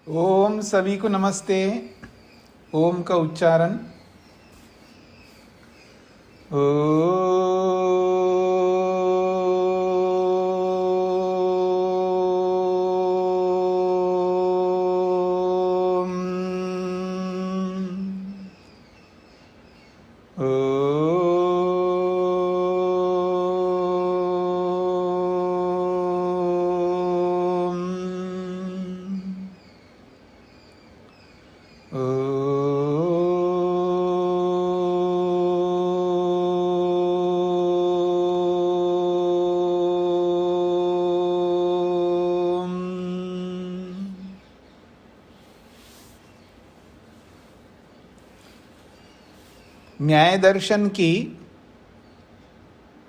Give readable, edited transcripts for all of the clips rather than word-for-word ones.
ओम सभी को नमस्ते। ओम का उच्चारण ओम। न्याय दर्शन की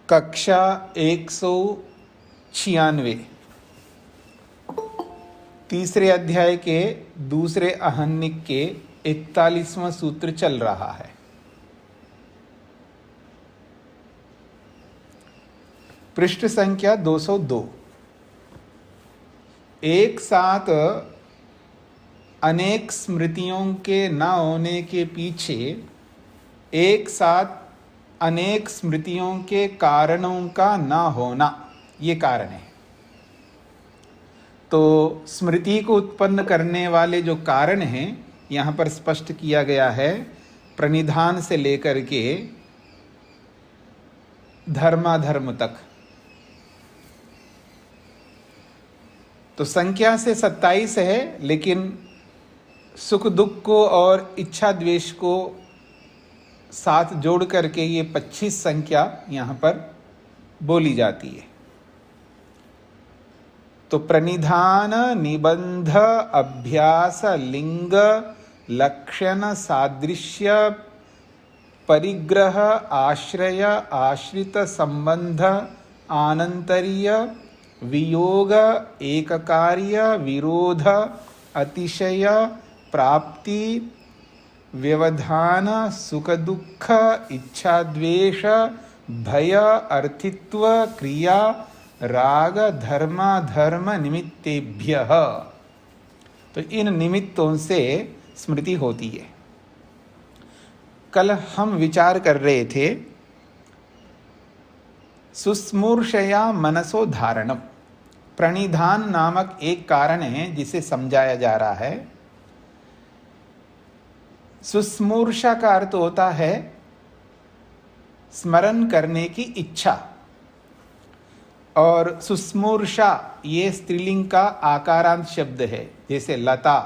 कक्षा 196 तीसरे अध्याय के दूसरे आहनिक के 41वां सूत्र चल रहा है। पृष्ठ संख्या 202। एक साथ अनेक स्मृतियों के न होने के पीछे एक साथ अनेक स्मृतियों के कारणों का न होना ये कारण है। तो स्मृति को उत्पन्न करने वाले जो कारण हैं यहाँ पर स्पष्ट किया गया है, प्रणिधान से लेकर के धर्माधर्म तक। तो संख्या से 27 है, लेकिन सुख दुख को और इच्छा द्वेष को साथ जोड़ करके ये 25 संख्या यहाँ पर बोली जाती है। तो प्रणिधान निबंध अभ्यास लिंग लक्षण सादृश्य परिग्रह आश्रय आश्रित संबंध आनंतर्य वियोग एककार्य विरोध अतिशय प्राप्ति व्यवधान सुख दुख इच्छा द्वेष भय अर्थित्व क्रिया राग धर्म धर्म निमित्तेभ्यः। तो इन निमित्तों से स्मृति होती है। कल हम विचार कर रहे थे सुस्मूर्षया मनसो धारणम। प्रणिधान नामक एक कारण है जिसे समझाया जा रहा है। सुस्मूर्षा का अर्थ होता है स्मरण करने की इच्छा, और सुस्मूर्षा ये स्त्रीलिंग का आकारांत शब्द है। जैसे लता,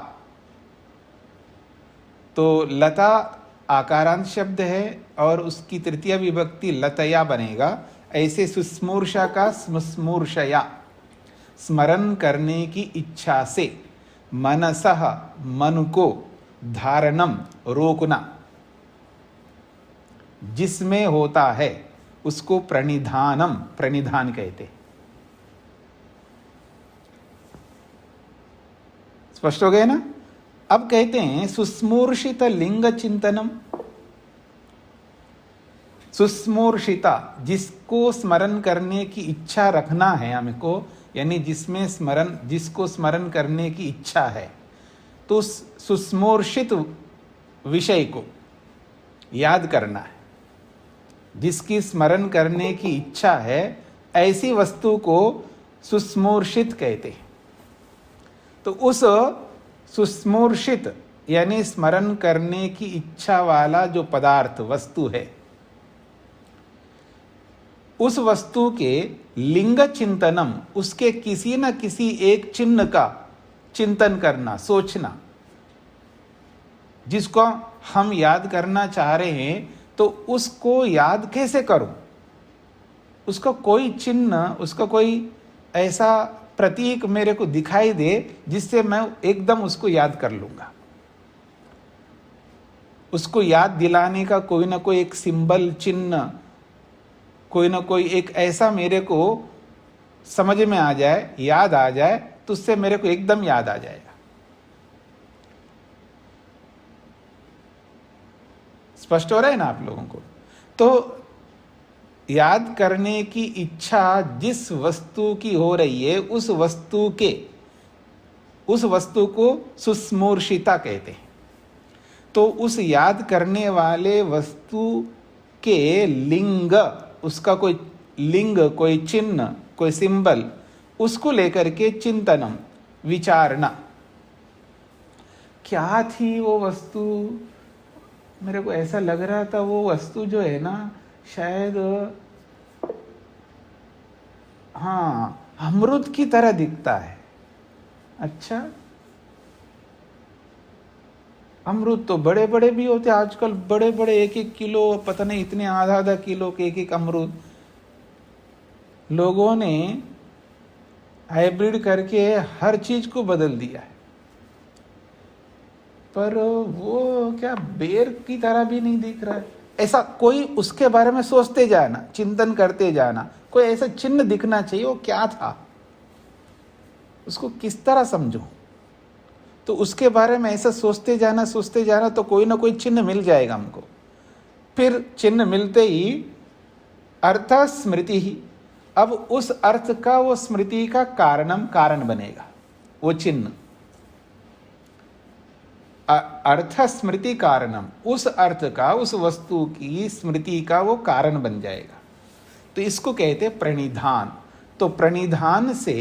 तो लता आकारांत शब्द है और उसकी तृतीय विभक्ति लतया बनेगा। ऐसे सुस्मूर्षा का स्मूर्षया स्मरण करने की इच्छा से, मनसः मन को, धारणम रोकना जिसमें होता है उसको प्रणिधानम प्रणिधान कहते। स्पष्ट हो गए ना। अब कहते हैं सुस्मूर्षित लिंग चिंतनम। सुस्मूर्षिता जिसको स्मरण करने की इच्छा रखना है हमको, यानी जिसको स्मरण करने की इच्छा है, तो सुस्मूर्षित विषय को याद करना है। जिसकी स्मरण करने की इच्छा है ऐसी वस्तु को सुस्मूर्षित कहते हैं। तो उस सुस्मूर्षित यानी स्मरण करने की इच्छा वाला जो पदार्थ वस्तु है, उस वस्तु के लिंग चिंतनम, उसके किसी न किसी एक चिन्ह का चिंतन करना, सोचना। जिसको हम याद करना चाह रहे हैं तो उसको याद कैसे करूं? उसका कोई चिन्ह, उसका कोई ऐसा प्रतीक मेरे को दिखाई दे जिससे मैं एकदम उसको याद कर लूंगा। उसको याद दिलाने का कोई ना कोई एक सिंबल, चिन्ह, कोई ना कोई एक ऐसा मेरे को समझ में आ जाए, याद आ जाए, तो उससे मेरे को एकदम याद आ जाएगा। स्पष्ट हो रहा है ना आप लोगों को। तो याद करने की इच्छा जिस वस्तु की हो रही है, उस वस्तु के उस वस्तु को सुस्मूर्षिता कहते हैं। तो उस याद करने वाले वस्तु के लिंग, उसका कोई लिंग, कोई चिन्ह, कोई सिंबल, उसको लेकर के चिंतनम, विचारना, क्या थी वो वस्तु। मेरे को ऐसा लग रहा था वो वस्तु जो है ना, शायद हाँ अमृत की तरह दिखता है। अच्छा, अमरूद तो बड़े बड़े भी होते आजकल, बड़े बड़े 1-1 किलो, पता नहीं इतने आधा किलो के एक अमरूद लोगों ने हाइब्रिड करके हर चीज को बदल दिया है। पर वो क्या बेर की तरह भी नहीं दिख रहा है। ऐसा कोई उसके बारे में सोचते जाना, चिंतन करते जाना, कोई ऐसा चिन्ह दिखना चाहिए, वो क्या था, उसको किस तरह समझो। तो उसके बारे में ऐसा सोचते जाना तो कोई ना कोई चिन्ह मिल जाएगा हमको। फिर चिन्ह मिलते ही अर्थ स्मृति ही, अब उस अर्थ का, वो स्मृति का कारण बनेगा वो चिन्ह। अर्थ स्मृति कारणम, उस अर्थ का, उस वस्तु की स्मृति का वो कारण बन जाएगा। तो इसको कहते प्रणिधान। तो प्रणिधान से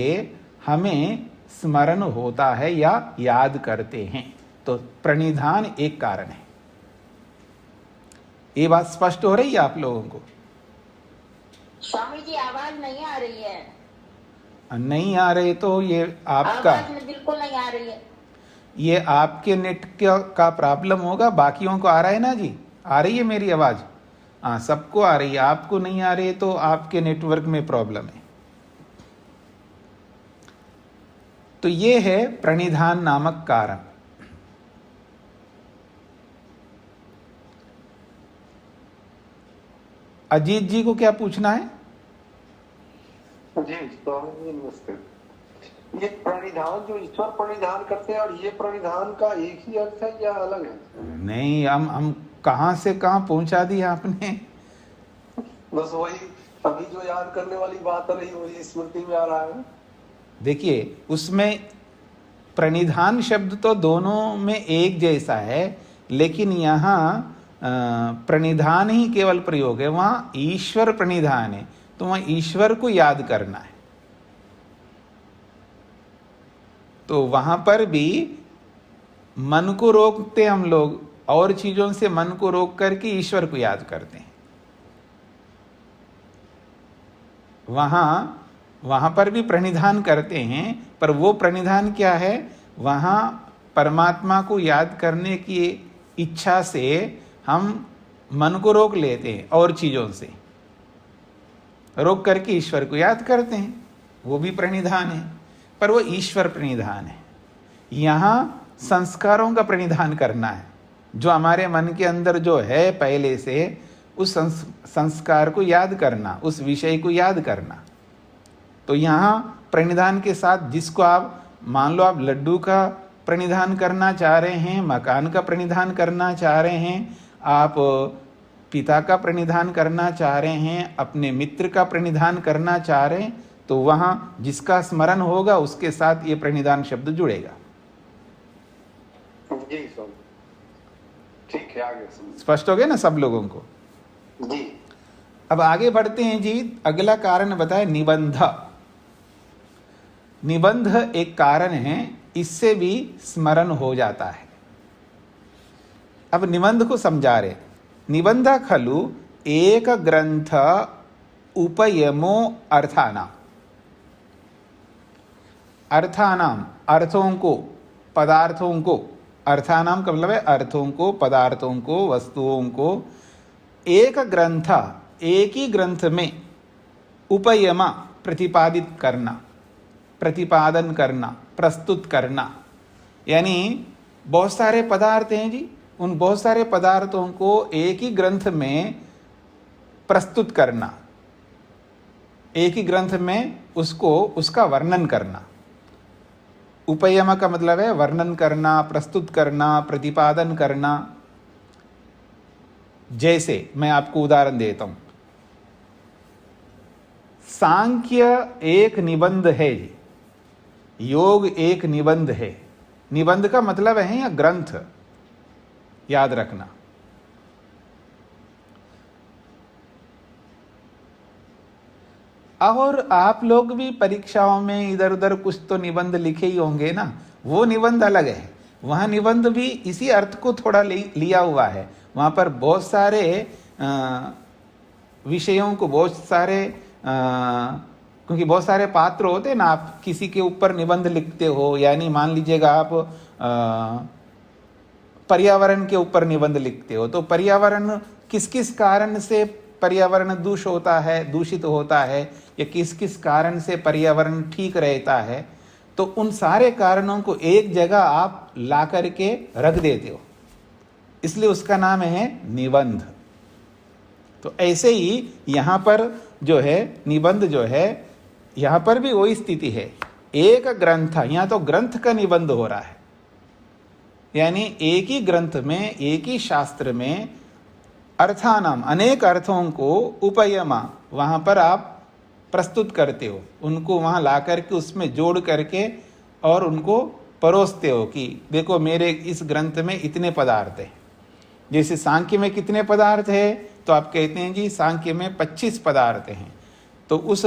हमें स्मरण होता है या याद करते हैं। तो प्रणिधान एक कारण है। ये बात स्पष्ट हो रही है आप लोगों को? स्वामी जी आवाज नहीं आ रही है। नहीं आ रही तो ये आपका आवाज बिल्कुल नहीं आ रही है। ये आपके नेट का प्रॉब्लम होगा। बाकियों को आ रहा है ना जी? आ रही है मेरी आवाज? हाँ, सबको आ रही है। आपको नहीं आ रही है तो आपके नेटवर्क में प्रॉब्लम है। तो ये है प्रणिधान नामक कारण। अजीत जी को क्या पूछना है? जी स्वामी जी नमस्ते। ये प्रणिधान जो ईश्वर प्रणिधान करते हैं और ये प्रणिधान का एक ही अर्थ है या अलग है? नहीं, हम कहां से कहां पहुंचा दिया आपने। बस वही अभी जो याद करने वाली बात रही वही स्मृति में आ रहा है। देखिए, उसमें प्रणिधान शब्द तो दोनों में एक जैसा है, लेकिन यहाँ प्रणिधान ही केवल प्रयोग है। वहाँ ईश्वर प्रणिधान है, तो वहाँ ईश्वर को याद करना है। तो वहाँ पर भी मन को रोकते हम लोग, और चीजों से मन को रोक करके ईश्वर को याद करते हैं। वहां पर भी प्रणिधान करते हैं, पर वो प्रणिधान क्या है, वहां परमात्मा को याद करने की इच्छा से हम मन को रोक लेते हैं, और चीजों से रोक करके ईश्वर को याद करते हैं। वो भी प्रणिधान है, पर वो ईश्वर प्रणिधान है। यहाँ संस्कारों का प्रणिधान करना है, जो हमारे मन के अंदर जो है पहले से, उस संस्कार को याद करना, उस विषय को याद करना। तो यहाँ प्रणिधान के साथ, जिसको आप मान लो आप लड्डू का प्रणिधान करना चाह रहे हैं, मकान का प्रणिधान करना चाह रहे हैं, आप पिता का प्रणिधान करना चाह रहे हैं, अपने मित्र का प्रणिधान करना चाह रहे हैं, तो वहाँ जिसका स्मरण होगा उसके साथ ये प्रणिधान शब्द जुड़ेगा। जी स्वामी, ठीक है, आगे स्पष्ट हो गया ना सब लोगों को? जी। अब आगे बढ़ते हैं जी। अगला कारण बताए निबंध। निबंध एक कारण है, इससे भी स्मरण हो जाता है। अब निबंध को समझा रहे। निबंध खलु एक ग्रंथ उपयमो अर्थानाम। अर्थानाम, अर्थों को, पदार्थों को, अर्थानाम का मतलब है अर्थों को, पदार्थों को, वस्तुओं को एक ग्रंथ, एक ही ग्रंथ में उपयमा प्रतिपादित करना, प्रतिपादन करना, प्रस्तुत करना। यानी बहुत सारे पदार्थ हैं जी, उन बहुत सारे पदार्थों को एक ही ग्रंथ में प्रस्तुत करना, एक ही ग्रंथ में उसका वर्णन करना। उपयम का मतलब है वर्णन करना, प्रस्तुत करना, प्रतिपादन करना। जैसे मैं आपको उदाहरण देता हूं, सांख्य एक निबंध है जी। योग एक निबंध है। निबंध का मतलब है या ग्रंथ, याद रखना। और आप लोग भी परीक्षाओं में इधर उधर कुछ तो निबंध लिखे ही होंगे ना, वो निबंध अलग है। वहाँ निबंध भी इसी अर्थ को थोड़ा लिया हुआ है। वहाँ पर बहुत सारे विषयों को, बहुत सारे क्योंकि बहुत सारे पात्र होते हैं ना, आप किसी के ऊपर निबंध लिखते हो, यानी मान लीजिएगा आप पर्यावरण के ऊपर निबंध लिखते हो, तो पर्यावरण किस किस कारण से पर्यावरण दूषित होता है, या किस किस कारण से पर्यावरण ठीक रहता है, तो उन सारे कारणों को एक जगह आप ला करके रख देते हो, इसलिए उसका नाम है निबंध। तो ऐसे ही यहाँ पर जो है निबंध जो है, यहाँ पर भी वही स्थिति है। एक ग्रंथ, यहाँ तो ग्रंथ का निबंध हो रहा है, यानी एक ही ग्रंथ में, एक ही शास्त्र में अर्थानाम, अनेक अर्थों को उपयमा, वहाँ पर आप प्रस्तुत करते हो, उनको वहाँ ला करके उसमें जोड़ करके और उनको परोसते हो कि देखो मेरे इस ग्रंथ में इतने पदार्थ हैं। जैसे सांख्य में कितने पदार्थ है, तो आप कहते हैं जी सांख्य में 25 पदार्थ हैं। तो उस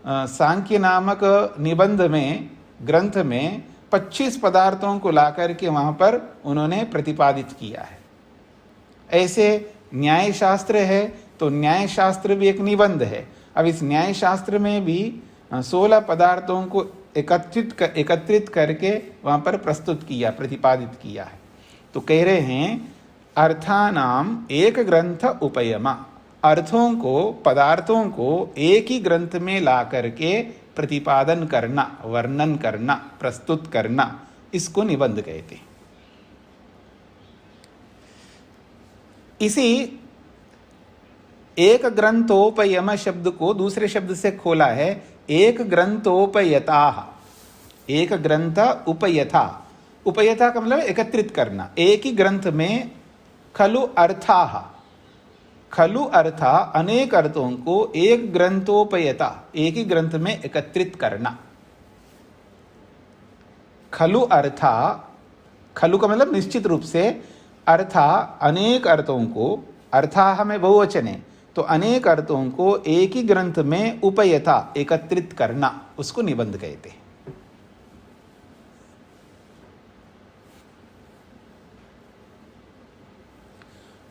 सांख्य नामक निबंध में, ग्रंथ में 25 पदार्थों को ला करके वहाँ पर उन्होंने प्रतिपादित किया है। ऐसे न्याय शास्त्र है, तो न्याय शास्त्र भी एक निबंध है। अब इस न्याय शास्त्र में भी 16 पदार्थों को एकत्रित करके वहाँ पर प्रस्तुत किया, प्रतिपादित किया है। तो कह रहे हैं अर्थानाम एक ग्रंथ उपयमा, अर्थों को, पदार्थों को एक ही ग्रंथ में ला करके प्रतिपादन करना, वर्णन करना, प्रस्तुत करना, इसको निबंध कहते हैं। इसी एक ग्रंथोपयम शब्द को दूसरे शब्द से खोला है, एक ग्रंथोपयता। एक ग्रंथ उपयथा, उपयथा का मतलब एकत्रित करना। एक ही ग्रंथ में खलु अर्थाः, खलु अर्था, अनेक अर्थों को एक ग्रंथोपयता, एक ही ग्रंथ में एकत्रित करना। खलु अर्था, खलु का मतलब निश्चित रूप से, अर्था अनेक अर्थों को, अर्थाः में बहुवचन है, तो अनेक अर्थों को एक ही ग्रंथ में उपयथा, एकत्रित करना, उसको निबंध कहते हैं।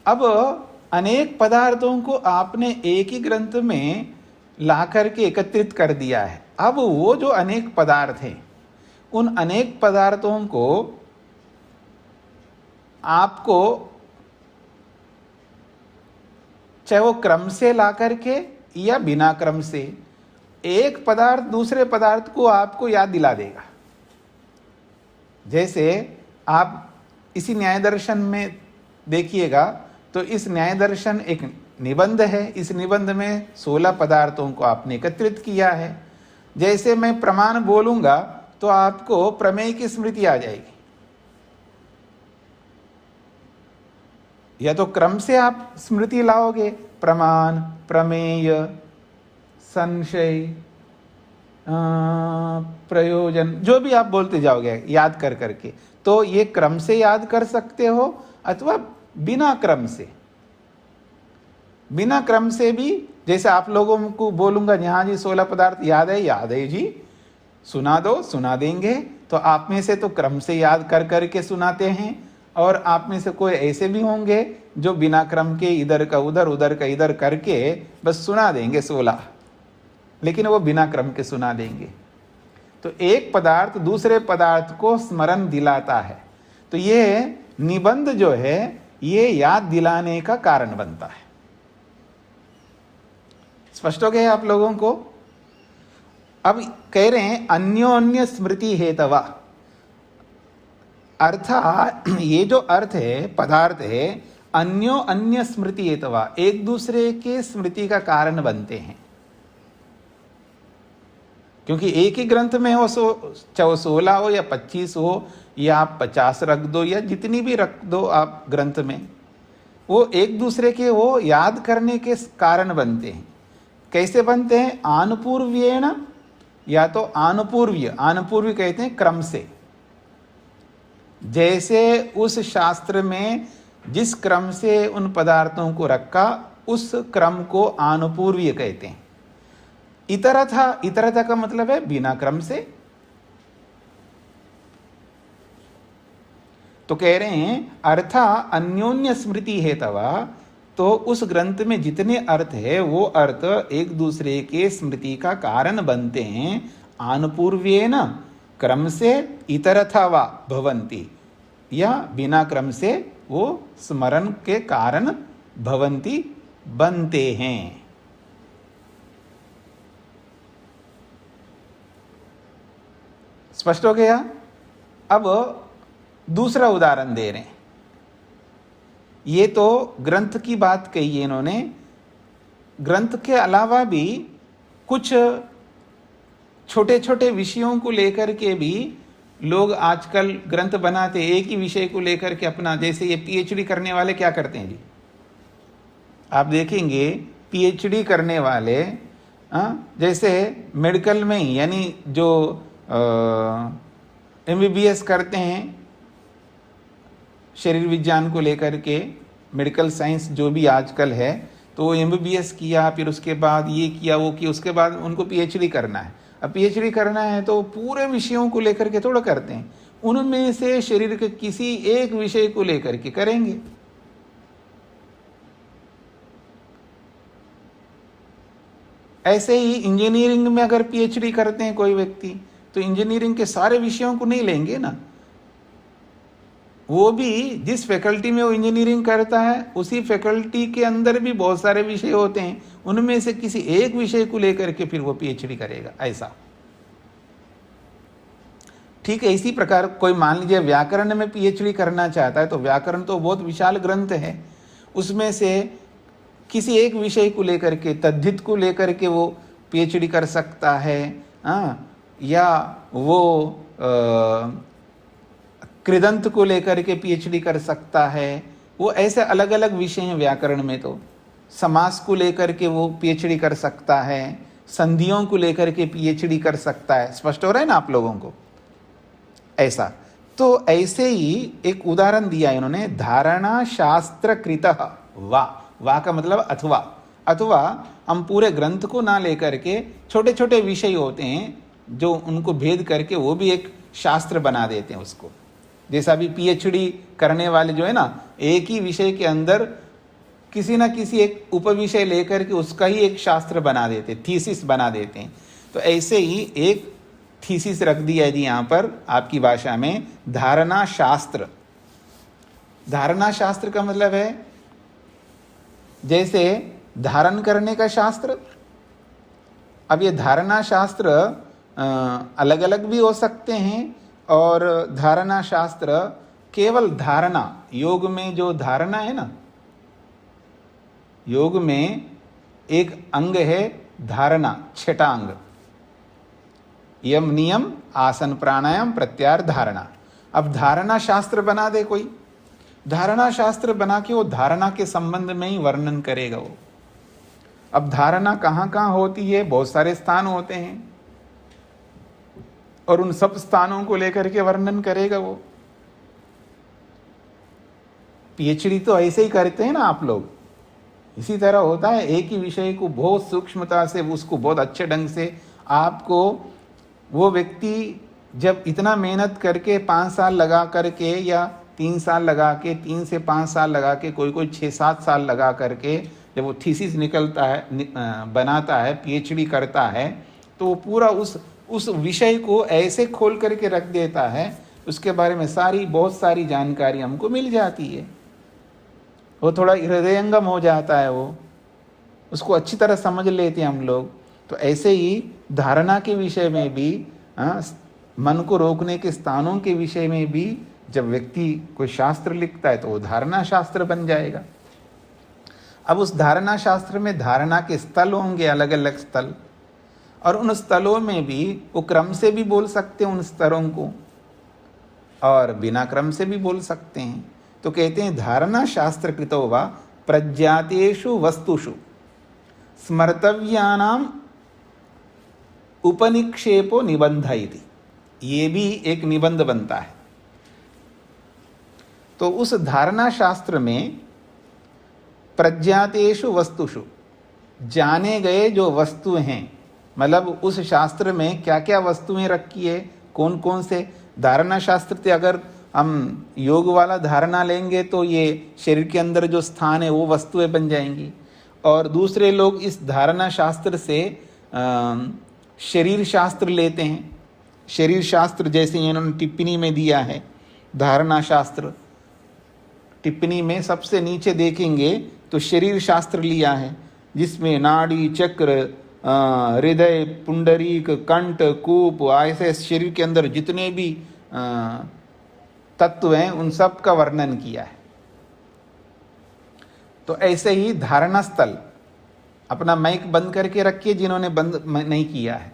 अब अनेक पदार्थों को आपने एक ही ग्रंथ में ला करके एकत्रित कर दिया है। अब वो जो अनेक पदार्थ हैं, उन अनेक पदार्थों को आपको चाहे वो क्रम से ला करके या बिना क्रम से, एक पदार्थ दूसरे पदार्थ को आपको याद दिला देगा। जैसे आप इसी न्याय दर्शन में देखिएगा, तो इस न्याय दर्शन एक निबंध है, इस निबंध में 16 पदार्थों को आपने एकत्रित किया है। जैसे मैं प्रमाण बोलूंगा तो आपको प्रमेय की स्मृति आ जाएगी, या तो क्रम से आप स्मृति लाओगे, प्रमाण, प्रमेय, संशय, प्रयोजन, जो भी आप बोलते जाओगे याद कर करके, तो ये क्रम से याद कर सकते हो अथवा बिना क्रम से। बिना क्रम से भी, जैसे आप लोगों को बोलूंगा यहाँ जी 16 पदार्थ याद है जी, सुना दो, सुना देंगे। तो आप में से तो क्रम से याद कर करके सुनाते हैं, और आप में से कोई ऐसे भी होंगे जो बिना क्रम के इधर का उधर, उधर का इधर करके बस सुना देंगे 16, लेकिन वो बिना क्रम के सुना देंगे। तो एक पदार्थ दूसरे पदार्थ को स्मरण दिलाता है। तो ये निबंध जो है, ये याद दिलाने का कारण बनता है। स्पष्ट हो गया आप लोगों को? अब कह रहे हैं अन्योन्य स्मृति हेतवा, अर्थात ये जो अर्थ है, पदार्थ है, अन्य स्मृति हेतवा, एक दूसरे के स्मृति का कारण बनते हैं। क्योंकि एक ही ग्रंथ में हो, चाहे 16 हो या 25 हो, या आप 50 रख दो या जितनी भी रख दो आप ग्रंथ में, वो एक दूसरे के वो याद करने के कारण बनते हैं। कैसे बनते हैं? आनुपूर्व्येण या तो आनुपूर्व्य, आनुपूर्व्य कहते हैं क्रम से, जैसे उस शास्त्र में जिस क्रम से उन पदार्थों को रखा उस क्रम को आनुपूर्व्य कहते हैं। इतरथा, इतरथा का मतलब है बिना क्रम से। तो कह रहे हैं अर्था अन्योन्य स्मृति हेतवा, तो उस ग्रंथ में जितने अर्थ है वो अर्थ एक दूसरे के स्मृति का कारण बनते हैं। आनुपूर्व्येन क्रम से इतरथा वा भवन्ति, या बिना क्रम से वो स्मरण के कारण भवन्ति, बनते हैं। स्पष्ट हो गया? अब दूसरा उदाहरण दे रहे हैं। ये तो ग्रंथ की बात कही है इन्होंने, ग्रंथ के अलावा भी कुछ छोटे छोटे विषयों को लेकर के भी लोग आजकल ग्रंथ बनाते, एक ही विषय को लेकर के अपना, जैसे ये पीएचडी करने वाले क्या करते हैं जी, आप देखेंगे पीएचडी करने वाले जैसे मेडिकल में ही, यानी जो एमबीबीएस करते हैं शरीर विज्ञान को लेकर के, मेडिकल साइंस जो भी आजकल है, तो एमबीबीएस किया, फिर उसके बाद ये किया वो किया, उसके बाद उनको पीएचडी करना है। अब पीएचडी करना है तो पूरे विषयों को लेकर के थोड़ा करते हैं, उनमें से शरीर के किसी एक विषय को लेकर के करेंगे। ऐसे ही इंजीनियरिंग में अगर पीएचडी करते हैं कोई व्यक्ति, तो इंजीनियरिंग के सारे विषयों को नहीं लेंगे ना, वो भी जिस फैकल्टी में वो इंजीनियरिंग करता है उसी फैकल्टी के अंदर भी बहुत सारे विषय होते हैं, उनमें से किसी एक विषय को लेकर के फिर वो पीएचडी करेगा, ऐसा। ठीक है, इसी प्रकार कोई मान लीजिए व्याकरण में पीएचडी करना चाहता है, तो व्याकरण तो बहुत विशाल ग्रंथ है, उसमें से किसी एक विषय को लेकर के, तद्धित को लेकर के वो पीएचडी कर सकता है, या वो कृदंत को लेकर के पीएचडी कर सकता है। वो ऐसे अलग अलग विषय हैं व्याकरण में, तो समास को लेकर के वो पीएचडी कर सकता है, संधियों को लेकर के पीएचडी कर सकता है। स्पष्ट हो रहा है ना आप लोगों को? ऐसा तो ऐसे ही एक उदाहरण दिया इन्होंने, धारणा शास्त्र कृतः वा, वा का मतलब अथवा, अथवा हम पूरे ग्रंथ को ना लेकर के छोटे छोटे विषय होते हैं जो उनको भेद करके वो भी एक शास्त्र बना देते हैं उसको। जैसा भी पीएचडी करने वाले जो है ना, एक ही विषय के अंदर किसी ना किसी एक उपविषय लेकर के उसका ही एक शास्त्र बना देते, थीसिस बना देते हैं। तो ऐसे ही एक थीसिस रख दिया है जी यहाँ पर आपकी भाषा में, धारणा शास्त्र। धारणा शास्त्र का मतलब है जैसे धारण करने का शास्त्र। अब ये धारणा शास्त्र अलग अलग भी हो सकते हैं, और धारणा शास्त्र केवल धारणा, योग में जो धारणा है ना, योग में एक अंग है धारणा, छठा अंग, यम नियम आसन प्राणायाम प्रत्याहार धारणा। अब धारणा शास्त्र बना दे कोई, धारणा शास्त्र बना के वो धारणा के संबंध में ही वर्णन करेगा वो। अब धारणा कहाँ कहाँ होती है, बहुत सारे स्थान होते हैं, और उन सब स्थानों को लेकर के वर्णन करेगा वो। पीएचडी तो ऐसे ही करते हैं ना आप लोग, इसी तरह होता है, एक ही विषय को बहुत सूक्ष्मता से, उसको बहुत अच्छे ढंग से आपको, वो व्यक्ति जब इतना मेहनत करके 5 साल लगा करके, या 3 साल लगा के, 3 से 5 साल लगा के, कोई कोई 6-7 साल लगा करके जब वो थीसिस निकलता है, बनाता है, पीएचडी करता है, तो वो पूरा उस विषय को ऐसे खोल करके रख देता है, उसके बारे में बहुत सारी जानकारी हमको मिल जाती है। वो थोड़ा हृदयंगम हो जाता है, वो उसको अच्छी तरह समझ लेते हैं हम लोग। तो ऐसे ही धारणा के विषय में भी, मन को रोकने के स्थानों के विषय में भी जब व्यक्ति कोई शास्त्र लिखता है तो वो धारणा शास्त्र बन जाएगा। अब उस धारणा शास्त्र में धारणा के स्थल होंगे, अलग अलग स्थल, और उन स्थलों में भी वो क्रम से भी बोल सकते हैं उन स्तरों को, और बिना क्रम से भी बोल सकते हैं। तो कहते हैं धारणा शास्त्र कृतो वा प्रज्ञातेषु वस्तुषु स्मर्तव्यानां उपनिक्षेपो निबंध इति, ये भी एक निबंध बनता है। तो उस धारणा शास्त्र में प्रज्ञातेषु वस्तुषु, जाने गए जो वस्तुएं हैं, मतलब उस शास्त्र में क्या क्या वस्तुएं रखी है, कौन कौन से धारणा शास्त्र थे। अगर हम योग वाला धारणा लेंगे तो ये शरीर के अंदर जो स्थान है वो वस्तुएं बन जाएंगी, और दूसरे लोग इस धारणा शास्त्र से शरीर शास्त्र लेते हैं। शरीर शास्त्र जैसे इन्होंने टिप्पणी में दिया है, धारणा शास्त्र टिप्पणी में सबसे नीचे देखेंगे तो शरीर शास्त्र लिया है, जिसमें नाड़ी, चक्र, हृदय, पुंडरीक, कंठ, कूप, ऐसे शरीर के अंदर जितने भी तत्व हैं उन सब का वर्णन किया है। तो ऐसे ही धारणा स्थल, अपना माइक बंद करके रखिए जिन्होंने बंद नहीं किया है।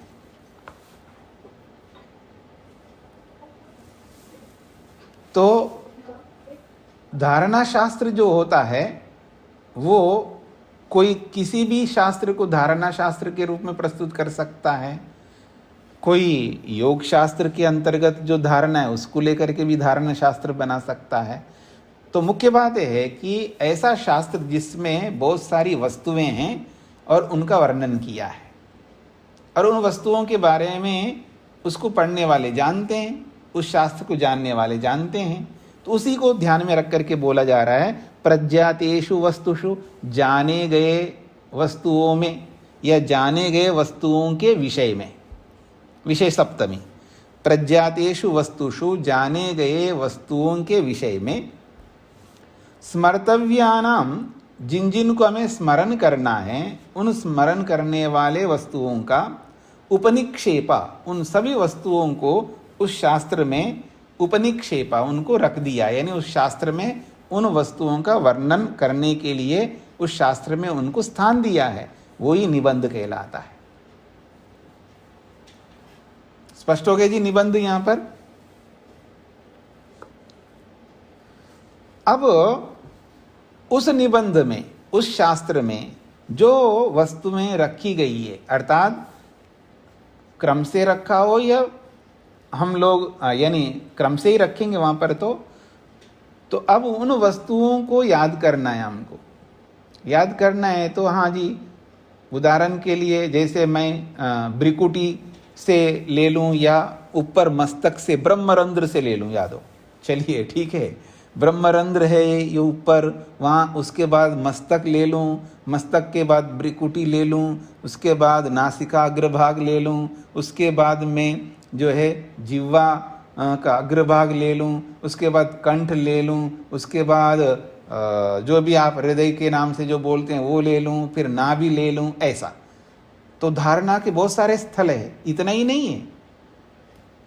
तो धारणा शास्त्र जो होता है वो कोई किसी भी शास्त्र को धारणा शास्त्र के रूप में प्रस्तुत कर सकता है, कोई योग शास्त्र के अंतर्गत जो धारणा है उसको लेकर के भी धारणा शास्त्र बना सकता है। तो मुख्य बात यह है कि ऐसा शास्त्र जिसमें बहुत सारी वस्तुएं हैं और उनका वर्णन किया है, और उन वस्तुओं के बारे में उसको पढ़ने वाले जानते हैं, उस शास्त्र को जानने वाले जानते हैं। तो उसी को ध्यान में रख करके बोला जा रहा है प्रज्ञातेषु वस्तुषु, जाने गए वस्तुओं में या जाने गए वस्तुओं के विषय में। विषय सप्तमी, प्रज्ञातेषु वस्तुषु, जाने गए वस्तुओं के विषय में। स्मर्तव्यानाम, जिन जिन को हमें स्मरण करना है उन स्मरण करने वाले वस्तुओं का उपनिक्षेपा, उन सभी वस्तुओं को उस शास्त्र में उपनिक्षेपा, उनको रख दिया, यानी उस शास्त्र में उन वस्तुओं का वर्णन करने के लिए उस शास्त्र में उनको स्थान दिया है, वही निबंध कहलाता है। स्पष्ट हो गया जी निबंध यहां पर। अब उस निबंध में, उस शास्त्र में जो वस्तुएं रखी गई है, अर्थात क्रम से रखा हो या हम लोग यानी क्रम से ही रखेंगे वहां पर, तो अब उन वस्तुओं को याद करना है, हमको याद करना है। तो हाँ जी, उदाहरण के लिए जैसे मैं ब्रिकुटी से ले लूं या ऊपर मस्तक से ब्रह्मरंध्र से ले लूं, याद हो, चलिए ठीक है, ब्रह्मरंध्र है ये ऊपर, वहाँ उसके बाद मस्तक ले लूं, मस्तक के बाद ब्रिकुटी ले लूं, उसके बाद नासिका अग्रभाग ले लूं, उसके बाद में जो है जिह्वा का अग्रभाग ले लूं, उसके बाद कंठ ले लूं, उसके बाद जो भी आप हृदय के नाम से जो बोलते हैं वो ले लूं, फिर नाभि ले लूं, ऐसा। तो धारणा के बहुत सारे स्थल है, इतना ही नहीं है।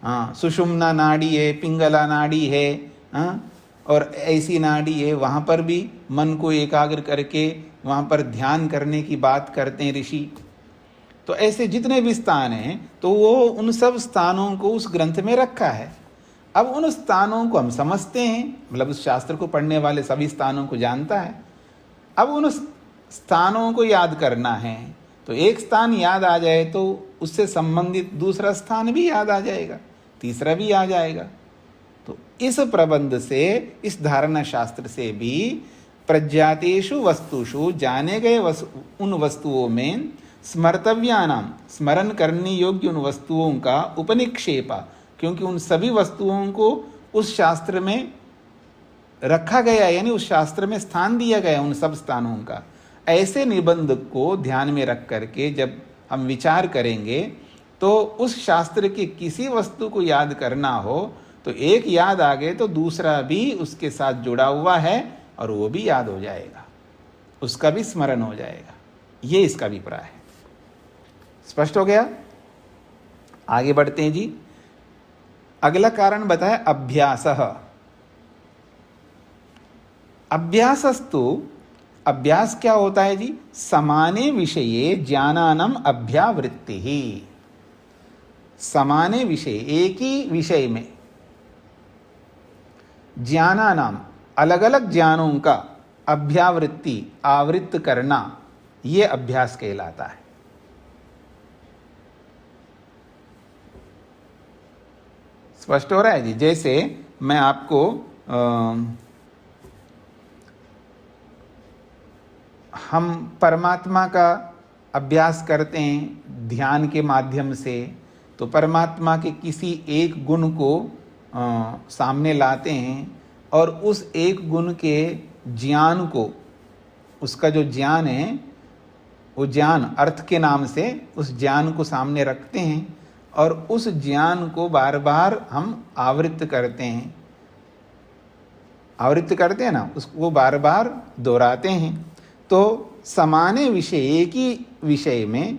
हाँ, सुषुम्ना नाड़ी है, पिंगला नाड़ी है, हाँ, और ऐसी नाड़ी है, वहाँ पर भी मन को एकाग्र करके वहाँ पर ध्यान करने की बात करते हैं ऋषि। तो ऐसे जितने भी स्थान हैं तो वो उन सब स्थानों को उस ग्रंथ में रखा है। अब उन स्थानों को हम समझते हैं, मतलब उस शास्त्र को पढ़ने वाले सभी स्थानों को जानता है। अब उन स्थानों को याद करना है, तो एक स्थान याद आ जाए तो उससे संबंधित दूसरा स्थान भी याद आ जाएगा, तीसरा भी आ जाएगा। तो इस प्रबंध से, इस धारणा शास्त्र से भी प्रज्ञातेषु वस्तुषु, जाने गए उन वस्तुओं में, स्मर्तव्यानाम, स्मरण करने योग्य उन वस्तुओं का उपनिक्षेपा, क्योंकि उन सभी वस्तुओं को उस शास्त्र में रखा गया, यानी उस शास्त्र में स्थान दिया गया उन सब स्थानों का। ऐसे निबंध को ध्यान में रख करके जब हम विचार करेंगे तो उस शास्त्र की किसी वस्तु को याद करना हो तो एक याद आ गए तो दूसरा भी उसके साथ जुड़ा हुआ है और वो भी याद हो जाएगा, उसका भी स्मरण हो जाएगा। ये इसका अभिप्राय है। स्पष्ट हो गया? आगे बढ़ते हैं जी। अगला कारण बताया अभ्यासः। अभ्यासस्तु, अभ्यास क्या होता है जी? समाने विषये ज्ञानानम अभ्यावृत्ति ही। समाने विषय, एक ही विषय में ज्ञानानाम, अलग अलग ज्ञानों का अभ्यावृत्ति, आवृत्त करना, यह अभ्यास कहलाता है। स्पष्ट हो रहा है जी? जैसे मैं आपको हम परमात्मा का अभ्यास करते हैं ध्यान के माध्यम से, तो परमात्मा के किसी एक गुण को सामने लाते हैं और उस एक गुण के ज्ञान को, उसका जो ज्ञान है वो ज्ञान अर्थ के नाम से उस ज्ञान को सामने रखते हैं और उस ज्ञान को बार बार हम आवृत्त करते हैं, आवृत्त करते हैं ना, उसको बार बार दोहराते हैं। तो समाने विषय, एक ही विषय में,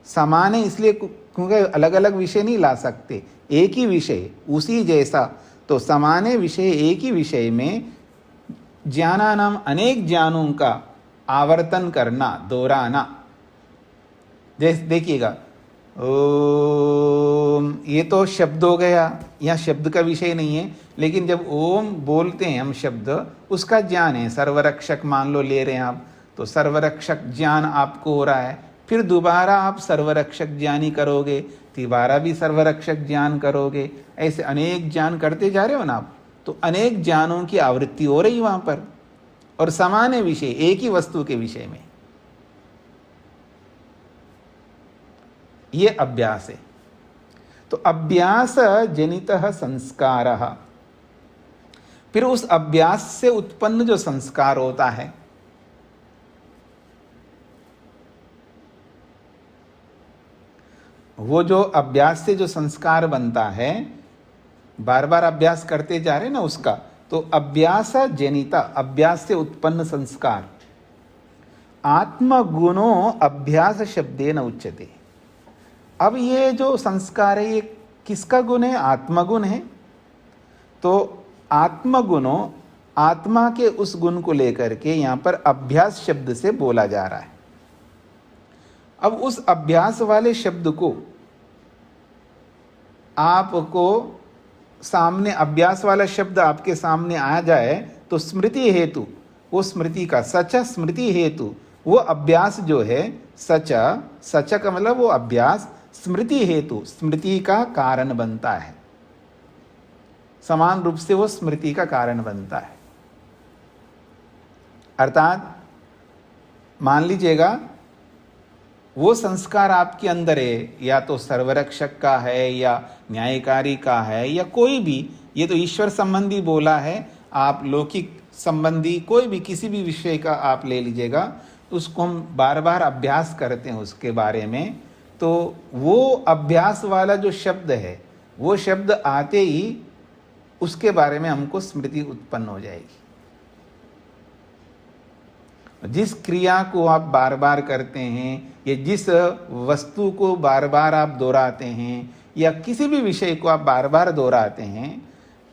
समाने इसलिए क्योंकि अलग अलग विषय नहीं ला सकते, एक ही विषय उसी जैसा, तो समाने विषय एक ही विषय में ज्ञानानाम अनेक ज्ञानों का आवर्तन करना, दोहराना। जैसे देखिएगा, ओम, ये तो शब्द हो गया, यहाँ शब्द का विषय नहीं है, लेकिन जब ओम बोलते हैं हम शब्द, उसका ज्ञान है। सर्वरक्षक मान लो ले रहे हैं आप, तो सर्वरक्षक ज्ञान आपको हो रहा है, फिर दोबारा आप सर्वरक्षक ज्ञानी करोगे, दोबारा भी सर्वरक्षक ज्ञान करोगे, ऐसे अनेक ज्ञान करते जा रहे हो ना आप, तो अनेक ज्ञानों की आवृत्ति हो रही वहाँ पर, और समान विषय, एक ही वस्तु के विषय में। ये अभ्यास है। तो अभ्यास जनितः संस्कारः, फिर उस अभ्यास से उत्पन्न जो संस्कार होता है, वो जो अभ्यास से जो संस्कार बनता है, बार बार अभ्यास करते जा रहे ना उसका, तो अभ्यास जनिता, अभ्यास से उत्पन्न संस्कार, आत्मगुणो अभ्यास शब्देन उच्यते। अब ये जो संस्कार है ये किसका गुण है? आत्मगुण है। तो आत्मगुणों, आत्मा के उस गुण को लेकर के यहाँ पर अभ्यास शब्द से बोला जा रहा है। अब उस अभ्यास वाले शब्द को आपको सामने, अभ्यास वाला शब्द आपके सामने आ जाए तो स्मृति हेतु, वो स्मृति का, सच स्मृति हेतु, वो अभ्यास जो है, सच का मतलब वो अभ्यास स्मृति हेतु, स्मृति का कारण बनता है। समान रूप से वो स्मृति का कारण बनता है। अर्थात मान लीजिएगा वो संस्कार आपके अंदर है, या तो सर्वरक्षक का है, या न्यायकारी का है, या कोई भी, ये तो ईश्वर संबंधी बोला है, आप लौकिक संबंधी कोई भी किसी भी विषय का आप ले लीजिएगा, उसको हम बार बार अभ्यास करते हैं उसके बारे में, तो वो अभ्यास वाला जो शब्द है, वो शब्द आते ही उसके बारे में हमको स्मृति उत्पन्न हो जाएगी। जिस क्रिया को आप बार बार करते हैं, या जिस वस्तु को बार बार आप दोहराते हैं, या किसी भी विषय को आप बार बार दोहराते हैं,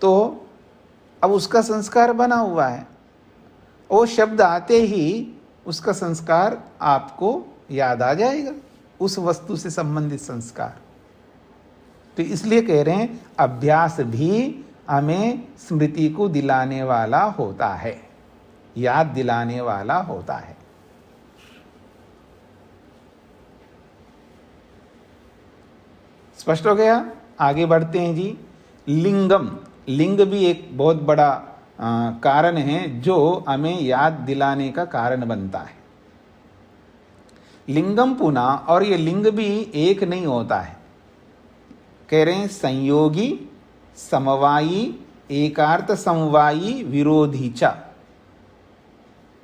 तो अब उसका संस्कार बना हुआ है। वो शब्द आते ही उसका संस्कार आपको याद आ जाएगा, उस वस्तु से संबंधित संस्कार। तो इसलिए कह रहे हैं अभ्यास भी हमें स्मृति को दिलाने वाला होता है, याद दिलाने वाला होता है। स्पष्ट हो गया? आगे बढ़ते हैं जी। लिंगम, लिंग भी एक बहुत बड़ा कारण है जो हमें याद दिलाने का कारण बनता है। लिंगम पुनः, और ये लिंग भी एक नहीं होता है, कह रहे हैं संयोगी, समवायी, एकार्थ समवायी, विरोधी च।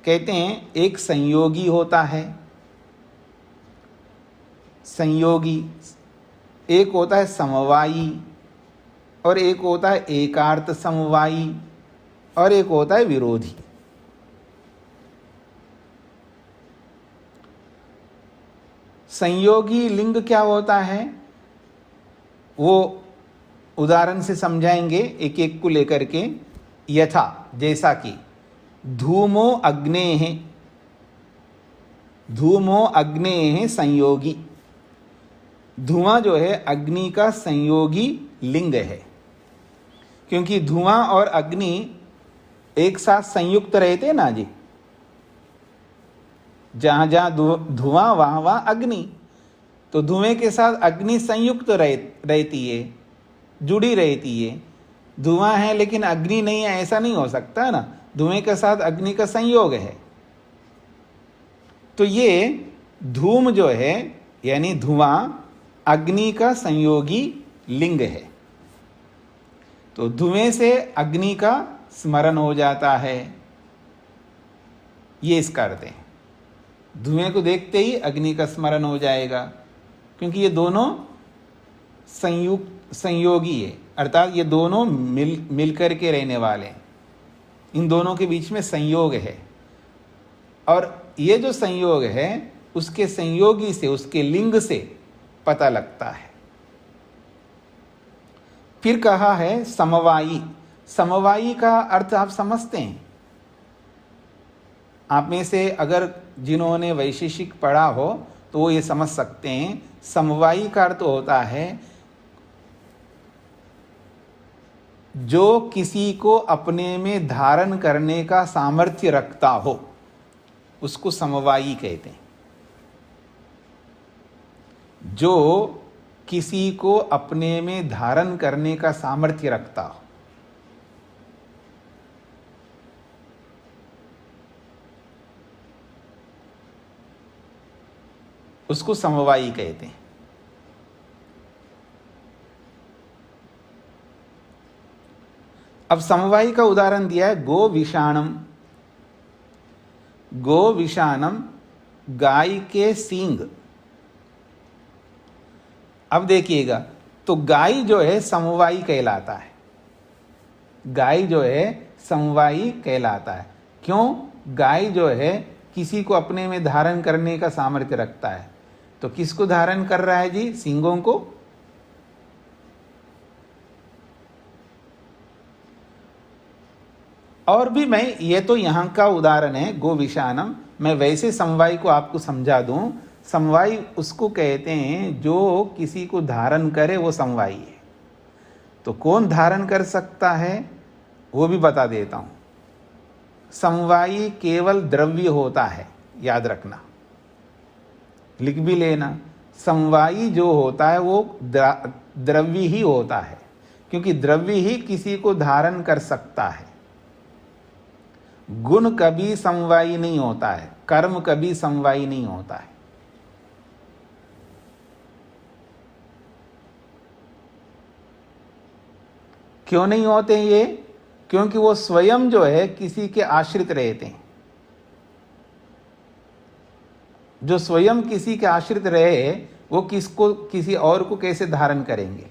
कहते हैं एक संयोगी होता है, संयोगी, एक होता है समवायी, और एक होता है एकार्थ समवायी, और एक होता है विरोधी। संयोगी लिंग क्या होता है वो उदाहरण से समझाएंगे एक एक को लेकर के। यथा, जैसा कि धूमो अग्नेः, धूमो अग्नेः संयोगी, धुआं जो है अग्नि का संयोगी लिंग है, क्योंकि धुआं और अग्नि एक साथ संयुक्त रहते ना जी, जहां जहां धुआं वहां अग्नि, तो धुएं के साथ अग्नि संयुक्त रहती है, जुड़ी रहती है। धुआं है लेकिन अग्नि नहीं है, ऐसा नहीं हो सकता है ना, धुएं के साथ अग्नि का संयोग है। तो ये धूम जो है यानी धुआं अग्नि का संयोगी लिंग है। तो धुएं से अग्नि का स्मरण हो जाता है, ये इसका अर्थ है। धुएं को देखते ही अग्नि का स्मरण हो जाएगा, क्योंकि ये दोनों संयोगी है, अर्थात ये दोनों मिलकर के रहने वाले हैं। इन दोनों के बीच में संयोग है, और ये जो संयोग है उसके संयोगी से, उसके लिंग से पता लगता है। फिर कहा है समवायी। समवायी का अर्थ आप समझते हैं? आप में से अगर जिन्होंने वैशेषिक पढ़ा हो तो वो ये समझ सकते हैं। समवायी का अर्थ होता है जो किसी को अपने में धारण करने का सामर्थ्य रखता हो, उसको समवायी कहते हैं। जो किसी को अपने में धारण करने का सामर्थ्य रखता हो, उसको समवायी कहते हैं। अब समवायी का उदाहरण दिया है गो विषाणम। गो विषाणम, गाय के सींग। अब देखिएगा, तो गाय जो है समवायी कहलाता है। गाय जो है समवायी कहलाता है। क्यों? गाय जो है किसी को अपने में धारण करने का सामर्थ्य रखता है। तो किसको धारण कर रहा है जी? सींगों को। और भी मैं, ये तो यहां का उदाहरण है गो विषाणम, मैं वैसे समवायी को आपको समझा दूं। समवायी उसको कहते हैं जो किसी को धारण करे, वो समवायी है। तो कौन धारण कर सकता है वो भी बता देता हूं। समवायी केवल द्रव्य होता है, याद रखना, लिख भी लेना। समवायी जो होता है वो द्रव्य ही होता है, क्योंकि द्रव्य ही किसी को धारण कर सकता है। गुण कभी समवायी नहीं होता है, कर्म कभी समवायी नहीं होता है। क्यों नहीं होते ये? क्योंकि वो स्वयं जो है किसी के आश्रित रहते हैं। जो स्वयं किसी के आश्रित रहे वो किसको, किसी और को कैसे धारण करेंगे?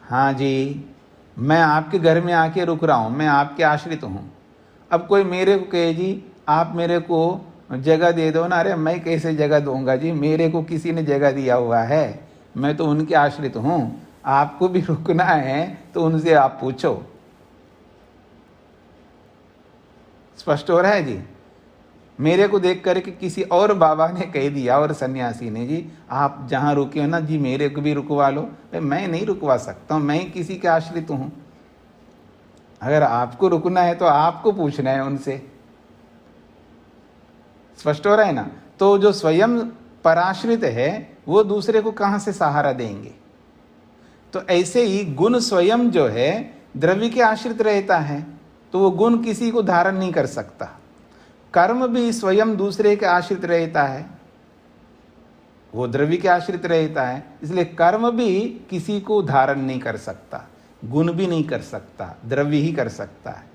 हाँ जी, मैं आपके घर में आके रुक रहा हूं, मैं आपके आश्रित हूं। अब कोई मेरे को कहे जी आप मेरे को जगह दे दो ना। अरे मैं कैसे जगह दूंगा जी, मेरे को किसी ने जगह दिया हुआ है, मैं तो उनके आश्रित हूं। आपको भी रुकना है तो उनसे आप पूछो। स्पष्ट हो रहा है जी? मेरे को देख करके किसी और बाबा ने कह दिया, और सन्यासी ने, जी आप जहां रुके हो ना जी मेरे को भी रुकवा लो। मैं नहीं रुकवा सकता हूं, मैं किसी के आश्रित हूं। अगर आपको रुकना है तो आपको पूछना है उनसे। स्पष्ट हो रहा है ना? तो जो स्वयं पराश्रित है वो दूसरे को कहां से सहारा देंगे? तो ऐसे ही गुण स्वयं जो है द्रव्य के आश्रित रहता है, तो वो गुण किसी को धारण नहीं कर सकता। कर्म भी स्वयं दूसरे के आश्रित रहता है, वो द्रव्य के आश्रित रहता है, इसलिए कर्म भी किसी को धारण नहीं कर सकता, गुण भी नहीं कर सकता, द्रव्य ही कर सकता है।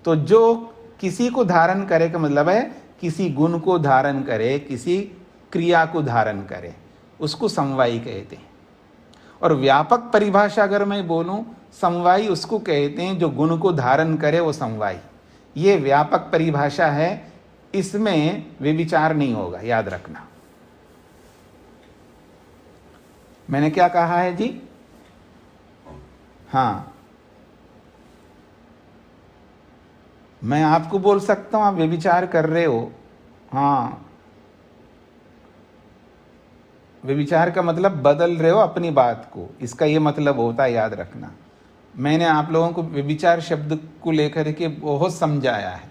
तो जो किसी को धारण करे का मतलब है किसी गुण को धारण करे, किसी क्रिया को धारण करे, उसको समवायी कहते हैं। और व्यापक परिभाषा अगर मैं बोलूं, समवायी उसको कहते हैं जो गुण को धारण करे, वो समवायी। ये व्यापक परिभाषा है, इसमें व्यभिचार नहीं होगा, याद रखना। मैंने क्या कहा है जी? हाँ, मैं आपको बोल सकता हूं आप व्यभिचार कर रहे हो। हाँ, व्यभिचार का मतलब बदल रहे हो अपनी बात को, इसका ये मतलब होता है, याद रखना। मैंने आप लोगों को व्यभिचार शब्द को लेकर के बहुत समझाया है,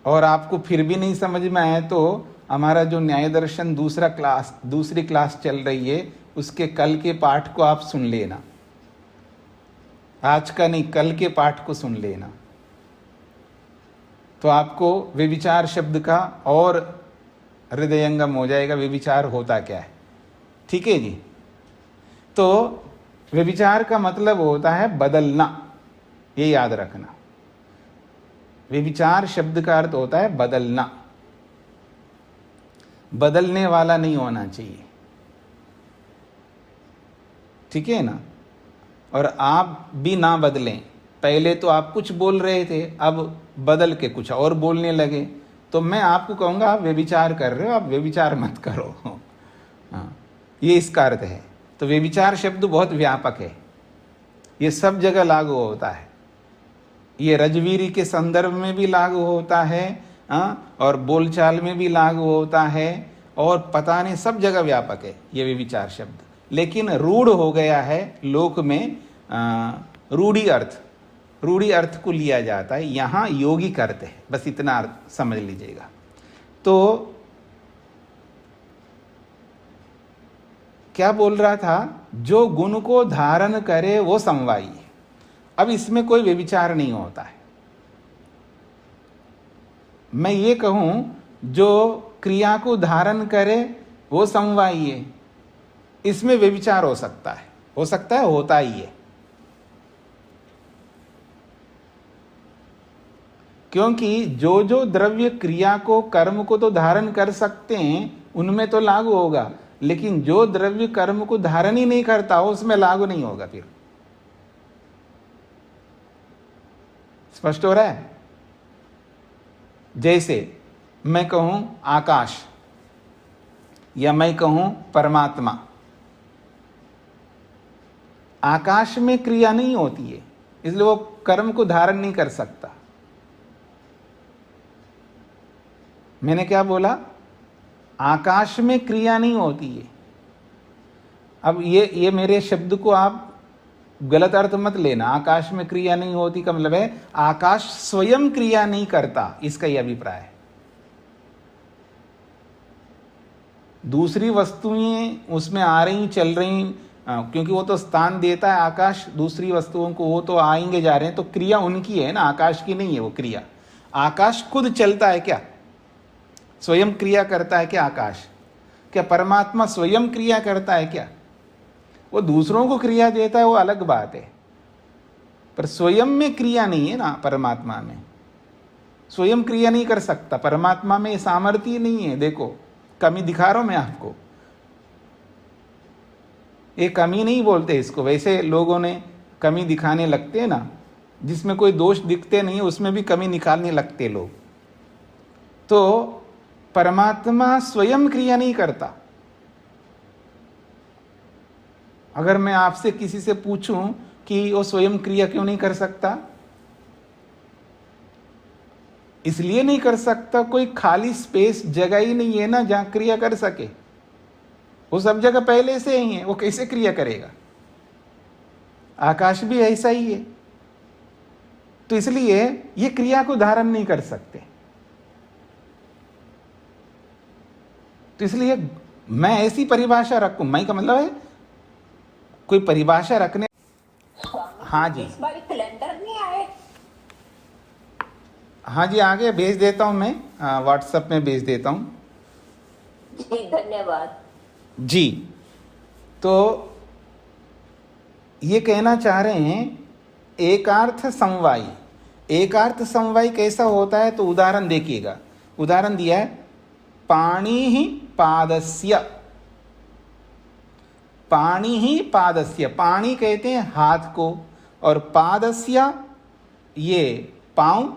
और आपको फिर भी नहीं समझ में आया तो हमारा जो न्याय दर्शन दूसरी क्लास चल रही है, उसके कल के पाठ को आप सुन लेना। आज का नहीं, कल के पाठ को सुन लेना, तो आपको व्यभिचार शब्द का और हृदयंगम हो जाएगा, व्यभिचार होता क्या है। ठीक है जी। तो व्यभिचार का मतलब होता है बदलना, ये याद रखना। व्यभिचार शब्द का अर्थ होता है बदलना, बदलने वाला नहीं होना चाहिए। ठीक है ना। और आप भी ना बदलें। पहले तो आप कुछ बोल रहे थे, अब बदल के कुछ और बोलने लगे, तो मैं आपको कहूंगा आप व्यभिचार कर रहे हो, आप व्यभिचार मत करो। हाँ, ये इसका अर्थ है। तो व्यभिचार शब्द बहुत व्यापक है, ये सब जगह लागू होता है। ये रजवीरी के संदर्भ में भी लागू होता है, और बोलचाल में भी लागू होता है, और पता नहीं सब जगह व्यापक है ये व्यभिचार शब्द। लेकिन रूढ़ हो गया है लोक में, रूढ़ी अर्थ को लिया जाता है। यहाँ यौगिक अर्थ है, बस इतना अर्थ समझ लीजिएगा। तो क्या बोल रहा था, जो गुण को धारण करे वो समवायी है। अब इसमें कोई व्यभिचार नहीं होता है। मैं ये कहूं जो क्रिया को धारण करे वो समवायी है, इसमें व्यभिचार हो सकता है, होता ही है। क्योंकि जो जो द्रव्य क्रिया को, कर्म को तो धारण कर सकते हैं उनमें तो लागू होगा, लेकिन जो द्रव्य कर्म को धारण ही नहीं करता उसमें लागू नहीं होगा। फिर स्पष्ट हो रहा है। जैसे मैं कहूं आकाश, या मैं कहूं परमात्मा, आकाश में क्रिया नहीं होती है, इसलिए वो कर्म को धारण नहीं कर सकता। मैंने क्या बोला, आकाश में क्रिया नहीं होती है। अब ये मेरे शब्द को आप गलत अर्थ मत लेना। आकाश में क्रिया नहीं होती का मतलब है आकाश स्वयं क्रिया नहीं करता, इसका यह अभिप्राय है। दूसरी वस्तुएं उसमें आ रही, चल रही, क्योंकि वो तो स्थान देता है आकाश दूसरी वस्तुओं को, वो तो आएंगे जा रहे हैं, तो क्रिया उनकी है ना, आकाश की नहीं है वो क्रिया। आकाश खुद चलता है क्या, स्वयं क्रिया करता है क्या आकाश? क्या परमात्मा स्वयं क्रिया करता है क्या? वो दूसरों को क्रिया देता है, वो अलग बात है, पर स्वयं में क्रिया नहीं है ना। परमात्मा में स्वयं क्रिया नहीं कर सकता, परमात्मा में सामर्थ्य नहीं है। देखो कमी दिखा रहा हूं मैं आपको, ये कमी नहीं बोलते इसको, वैसे लोगों ने कमी दिखाने लगते हैं ना, जिसमें कोई दोष दिखते नहीं उसमें भी कमी निकालने लगते लोग। तो परमात्मा स्वयं क्रिया नहीं करता। अगर मैं आपसे किसी से पूछूं कि वो स्वयं क्रिया क्यों नहीं कर सकता, इसलिए नहीं कर सकता कोई खाली स्पेस जगह ही नहीं है ना जहां क्रिया कर सके। वो सब जगह पहले से ही है, वो कैसे क्रिया करेगा? आकाश भी ऐसा ही है, तो इसलिए ये क्रिया को धारण नहीं कर सकते। तो इसलिए मैं ऐसी परिभाषा रखूं, मैं का मतलब है कोई परिभाषा रखने। हाँ जी, इस बार कैलेंडर नहीं आए। हाँ जी, आगे भेज देता हूं मैं, व्हाट्सएप में भेज देता हूं जी, धन्यवाद जी। तो ये कहना चाह रहे हैं एकार्थ समवायी। एकार्थ समवायी कैसा होता है, तो उदाहरण देखिएगा। उदाहरण दिया है, पाणी ही पादस्य। पाणी ही पादस्य, पाणी कहते हैं हाथ को, और पादस्य ये पांव।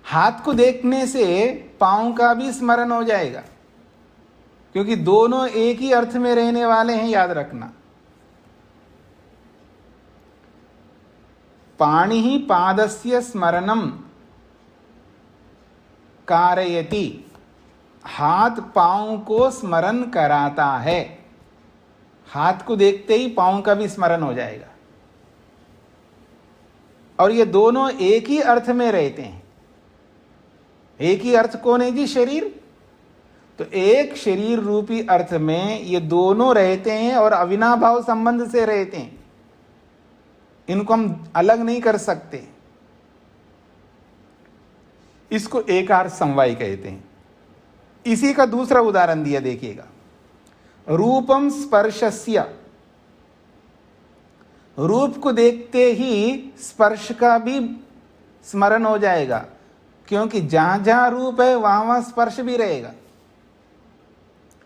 हाथ को देखने से पांव का भी स्मरण हो जाएगा, क्योंकि दोनों एक ही अर्थ में रहने वाले हैं, याद रखना। पाणी ही पादस्य स्मरणम कारयति, हाथ पांव को स्मरण कराता है। हाथ को देखते ही पांव का भी स्मरण हो जाएगा, और ये दोनों एक ही अर्थ में रहते हैं। एक ही अर्थ कौन है जी? शरीर। तो एक शरीर रूपी अर्थ में ये दोनों रहते हैं और अविनाभाव संबंध से रहते हैं, इनको हम अलग नहीं कर सकते। इसको एकार समवाय कहते हैं। इसी का दूसरा उदाहरण दिया, देखिएगा। रूपम स्पर्शस्य, रूप को देखते ही स्पर्श का भी स्मरण हो जाएगा, क्योंकि जहां जहां रूप है वहां वहां स्पर्श भी रहेगा।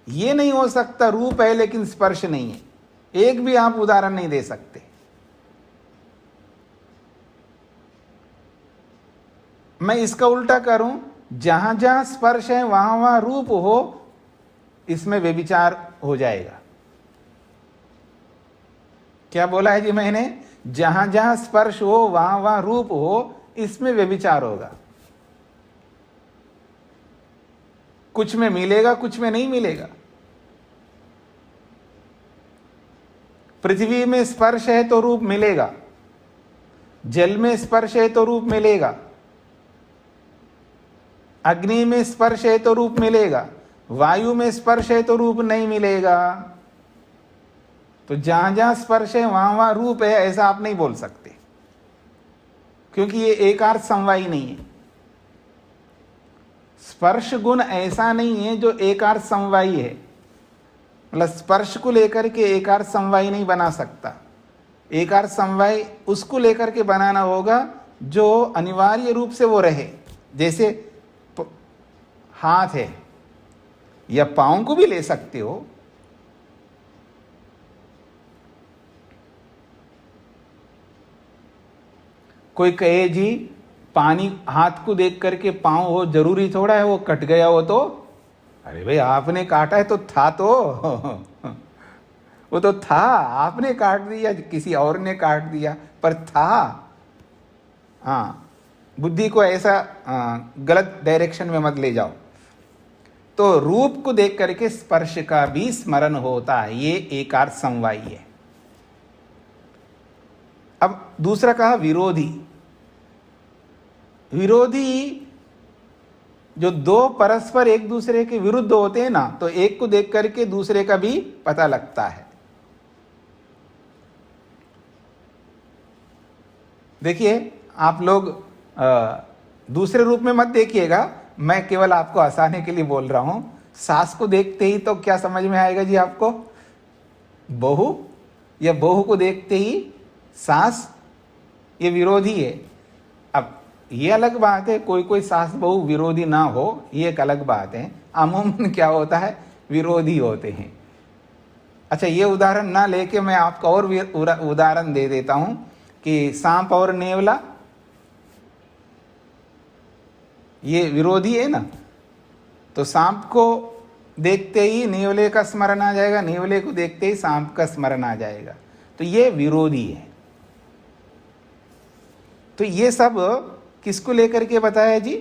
ये नहीं हो सकता रूप है लेकिन स्पर्श नहीं है, एक भी आप उदाहरण नहीं दे सकते। मैं इसका उल्टा करूं, जहां जहां स्पर्श है वहां वहां रूप हो, इसमें व्यभिचार हो जाएगा। क्या बोला है जी मैंने? जहां जहां स्पर्श हो वहां वहां रूप हो, इसमें व्यभिचार होगा। कुछ में मिलेगा, कुछ में नहीं मिलेगा। पृथ्वी में स्पर्श है तो रूप मिलेगा, जल में स्पर्श है तो रूप मिलेगा, अग्नि में स्पर्श है तो रूप मिलेगा, वायु में स्पर्श है तो रूप नहीं मिलेगा। तो जहां जहां स्पर्श है वहां वहां रूप है, ऐसा आप नहीं बोल सकते, क्योंकि ये एकार्थ समवायी नहीं है। स्पर्श गुण ऐसा नहीं है जो एकार्थ समवायी है, मतलब स्पर्श को लेकर के एकार्थ समवायी नहीं बना सकता। एकार्थ समवायी उसको लेकर के बनाना होगा जो अनिवार्य रूप से वो रहे। जैसे हाथ है या पांव को भी ले सकते हो, कोई कहे जी पानी हाथ को देख करके पांव हो, जरूरी थोड़ा है वो कट गया हो तो? अरे भाई आपने काटा है तो था तो वो तो था, आपने काट दिया, किसी और ने काट दिया, पर था। हाँ, बुद्धि को ऐसा गलत डायरेक्शन में मत ले जाओ। तो रूप को देख करके स्पर्श का भी स्मरण होता है, ये एकार्थ समवायी है। अब दूसरा कहा विरोधी। विरोधी जो दो परस्पर एक दूसरे के विरुद्ध होते हैं ना, तो एक को देख करके दूसरे का भी पता लगता है। देखिए आप लोग दूसरे रूप में मत देखिएगा, मैं केवल आपको हंसाने के लिए बोल रहा हूं। सास को देखते ही तो क्या समझ में आएगा जी आपको? बहू, या बहू को देखते ही सास, ये विरोधी है। अब ये अलग बात है, कोई कोई सास बहू विरोधी ना हो, ये एक अलग बात है। अमूमन क्या होता है, विरोधी होते हैं। अच्छा, ये उदाहरण ना लेके मैं आपको और उदाहरण दे देता हूं कि सांप और नेवला, ये विरोधी है ना। तो सांप को देखते ही नेवले का स्मरण आ जाएगा, नेवले को देखते ही सांप का स्मरण आ जाएगा, तो ये विरोधी है। तो ये सब किसको लेकर के बताया जी?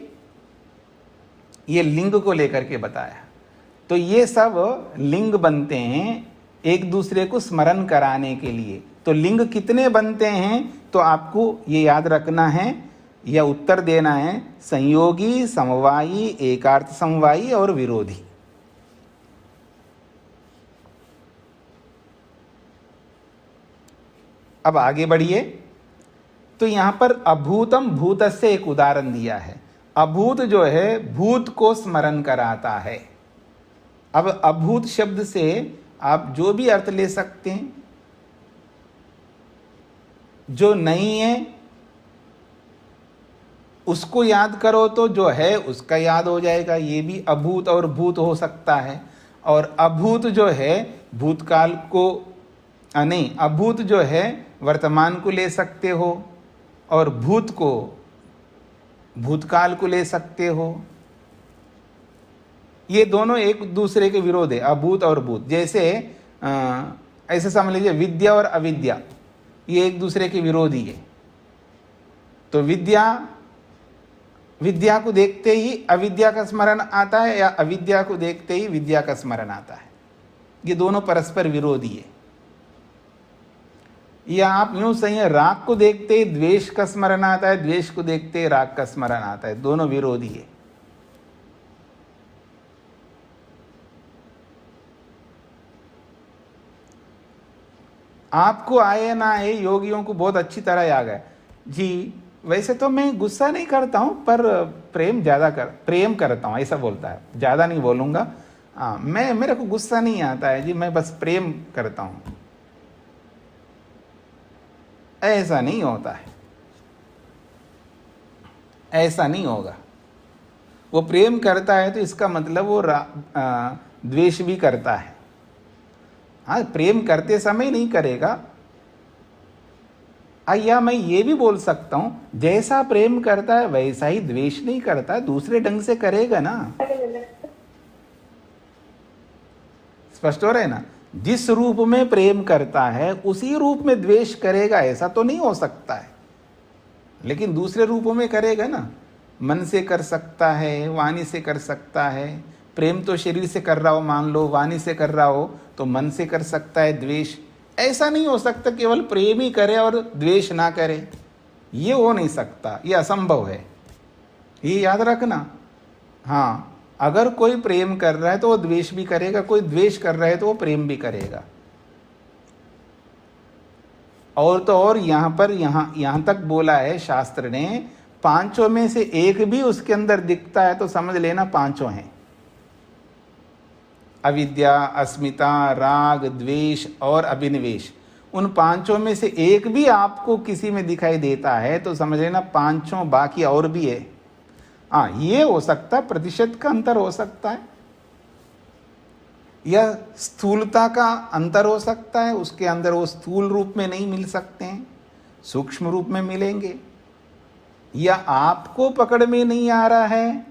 ये लिंग को लेकर के बताया। तो ये सब लिंग बनते हैं एक दूसरे को स्मरण कराने के लिए। तो लिंग कितने बनते हैं तो आपको ये याद रखना है या उत्तर देना है, संयोगी, समवायी, एकार्थ समवायी और विरोधी। अब आगे बढ़िए। तो यहां पर अभूतम भूत से एक उदाहरण दिया है। अभूत जो है भूत को स्मरण कराता है। अब अभूत शब्द से आप जो भी अर्थ ले सकते हैं, जो नहीं है उसको याद करो तो जो है उसका याद हो जाएगा, ये भी अभूत और भूत हो सकता है। और अभूत जो है भूतकाल को नहीं, अभूत जो है वर्तमान को ले सकते हो, और भूत को भूतकाल को ले सकते हो। ये दोनों एक दूसरे के विरोध है, अभूत और भूत। जैसे ऐसे समझ लीजिए विद्या और अविद्या, ये एक दूसरे के विरोधी है। तो विद्या को देखते ही अविद्या का स्मरण आता है, या अविद्या को देखते ही विद्या का स्मरण आता है। ये दोनों परस्पर विरोधी है। या आप यूं सही है, राग को देखते ही द्वेष का स्मरण आता है, द्वेष को देखते ही राग का स्मरण आता है। दोनों विरोधी है। आपको आए ना आए, योगियों को बहुत अच्छी तरह याद है जी। वैसे तो मैं गुस्सा नहीं करता हूँ, पर प्रेम करता हूँ, ऐसा बोलता है। ज़्यादा नहीं बोलूँगा। हाँ, मेरे को गुस्सा नहीं आता है जी, मैं बस प्रेम करता हूँ। ऐसा नहीं होता है, ऐसा नहीं होगा। वो प्रेम करता है तो इसका मतलब वो द्वेष भी करता है। हाँ, प्रेम करते समय नहीं करेगा। या मैं ये भी बोल सकता हूं, जैसा प्रेम करता है वैसा ही द्वेष नहीं करता, दूसरे ढंग से करेगा ना। स्पष्ट हो रहा है ना? जिस रूप में प्रेम करता है उसी रूप में द्वेष करेगा, ऐसा तो नहीं हो सकता है। लेकिन दूसरे रूपों में करेगा ना। मन से कर सकता है, वाणी से कर सकता है। प्रेम तो शरीर से कर रहा हो, मान लो वाणी से कर रहा हो तो मन से कर सकता है। द्वेष ऐसा नहीं हो सकता केवल प्रेम ही करे और द्वेष ना करे, ये हो नहीं सकता, ये असंभव है, ये याद रखना। हाँ, अगर कोई प्रेम कर रहा है तो वो द्वेष भी करेगा, कोई द्वेष कर रहा है तो वो प्रेम भी करेगा। और तो और यहां तक बोला है शास्त्र ने, पांचों में से एक भी उसके अंदर दिखता है तो समझ लेना पांचों हैं। अविद्या, अस्मिता, राग, द्वेष और अभिनिवेश, उन पांचों में से एक भी आपको किसी में दिखाई देता है तो समझ लेना पांचों बाकी और भी है। हाँ, ये हो सकता है, प्रतिशत का अंतर हो सकता है, या स्थूलता का अंतर हो सकता है। उसके अंदर वो स्थूल रूप में नहीं मिल सकते हैं, सूक्ष्म रूप में मिलेंगे। या आपको पकड़ में नहीं आ रहा है,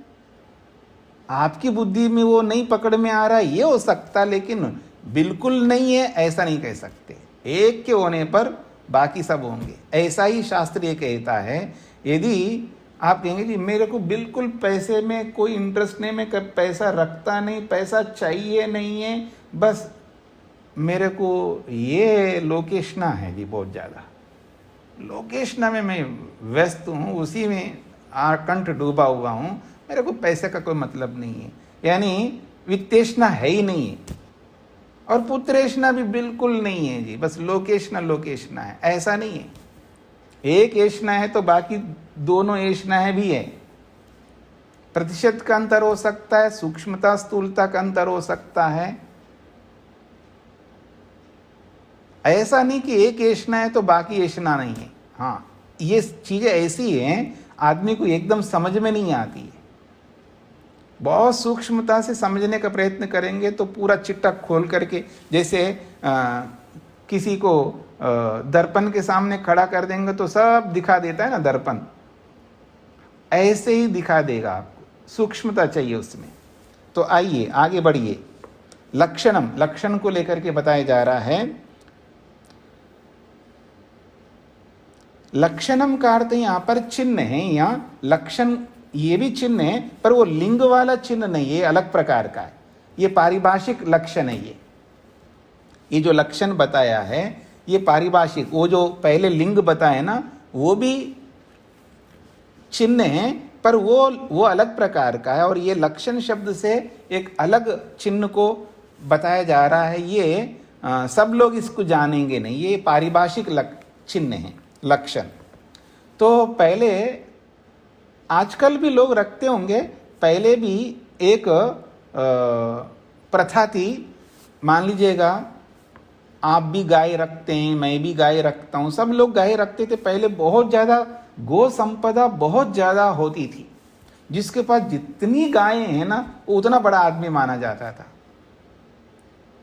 आपकी बुद्धि में वो नहीं पकड़ में आ रहा है, ये हो सकता, लेकिन बिल्कुल नहीं है ऐसा नहीं कह सकते। एक के होने पर बाकी सब होंगे, ऐसा ही शास्त्र ये कहता है। यदि आप कहेंगे जी मेरे को बिल्कुल पैसे में कोई इंटरेस्ट नहीं, मैं पैसा रखता नहीं, पैसा चाहिए नहीं है, बस मेरे को ये लोकेशना है जी, बहुत ज़्यादा लोकेशना में मैं व्यस्त हूँ, उसी में आकंठ डूबा हुआ हूँ, मेरे को पैसे का कोई मतलब नहीं है। यानी वित्तेषणा है ही नहीं है, और पुत्रेषणा भी बिल्कुल नहीं है जी, बस लोकेशना है, ऐसा नहीं है। एक ऐषणा है तो बाकी दोनों ऐषणाएं भी है। प्रतिशत का अंतर हो सकता है, सूक्ष्मता स्थूलता का अंतर हो सकता है। ऐसा नहीं कि एक ऐषणा है तो बाकी ऐषणा नहीं है। हाँ, ये चीजें ऐसी हैं आदमी को एकदम समझ में नहीं आती है। बहुत सूक्ष्मता से समझने का प्रयत्न करेंगे तो पूरा चिट्टा खोल करके, जैसे किसी को दर्पण के सामने खड़ा कर देंगे तो सब दिखा देता है ना दर्पण, ऐसे ही दिखा देगा आपको। सूक्ष्मता चाहिए उसमें। तो आइए आगे बढ़िए। लक्षण को लेकर के बताया जा रहा है। लक्षणम का अर्थ यहां पर चिन्ह है। यहाँ लक्षण ये भी चिन्ह है, पर वो लिंग वाला चिन्ह नहीं है, अलग प्रकार का है। ये पारिभाषिक लक्षण है। ये जो लक्षण बताया है ये पारिभाषिक, वो जो पहले लिंग बताए ना वो भी चिन्ह है, पर वो अलग प्रकार का है। और ये लक्षण शब्द से एक अलग चिन्ह को बताया जा रहा है। ये सब लोग इसको जानेंगे नहीं, ये पारिभाषिक चिन्ह है लक्षण। तो पहले, आजकल भी लोग रखते होंगे, पहले भी एक प्रथा थी। मान लीजिएगा आप भी गाय रखते हैं, मैं भी गाय रखता हूं, सब लोग गाय रखते थे। पहले बहुत ज़्यादा गो संपदा बहुत ज़्यादा होती थी। जिसके पास जितनी गायें हैं ना वो उतना बड़ा आदमी माना जाता था।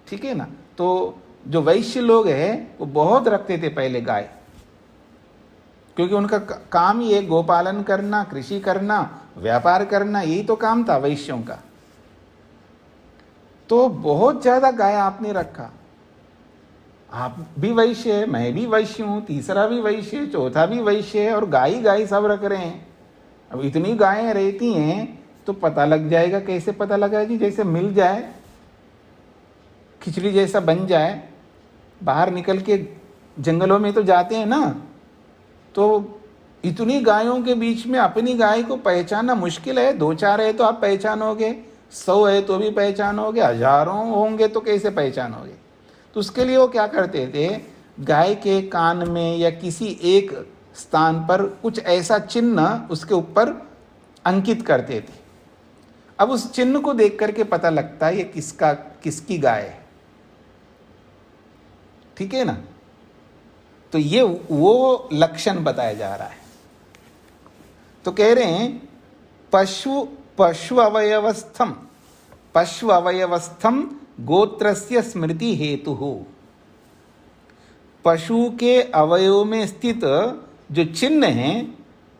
ठीक है ना? तो जो वैश्य लोग हैं वो बहुत रखते थे पहले गाय, क्योंकि उनका काम ही है गोपालन करना, कृषि करना, व्यापार करना, यही तो काम था वैश्यों का। तो बहुत ज्यादा गाय आपने रखा। आप भी वैश्य है, मैं भी वैश्य हूं, तीसरा भी वैश्य है, चौथा भी वैश्य है, और गाय सब रख रहे हैं। अब इतनी गायें रहती हैं तो पता लग जाएगा। कैसे पता लगा जी? जैसे मिल जाए, खिचड़ी जैसा बन जाए, बाहर निकल के जंगलों में तो जाते हैं ना, तो इतनी गायों के बीच में अपनी गाय को पहचानना मुश्किल है। 2-4 है तो आप पहचानोगे, 100 है तो भी पहचानोगे, हजारों होंगे तो कैसे पहचानोगे? तो उसके लिए वो क्या करते थे, गाय के कान में या किसी एक स्थान पर कुछ ऐसा चिन्ह उसके ऊपर अंकित करते थे। अब उस चिन्ह को देख करके पता लगता है ये किसकी गाय है। ठीक है ना? तो ये वो लक्षण बताया जा रहा है। तो कह रहे हैं पशु अवयवस्थम गोत्रस्य स्मृति हेतु हो। पशु के अवयव में स्थित जो चिन्ह है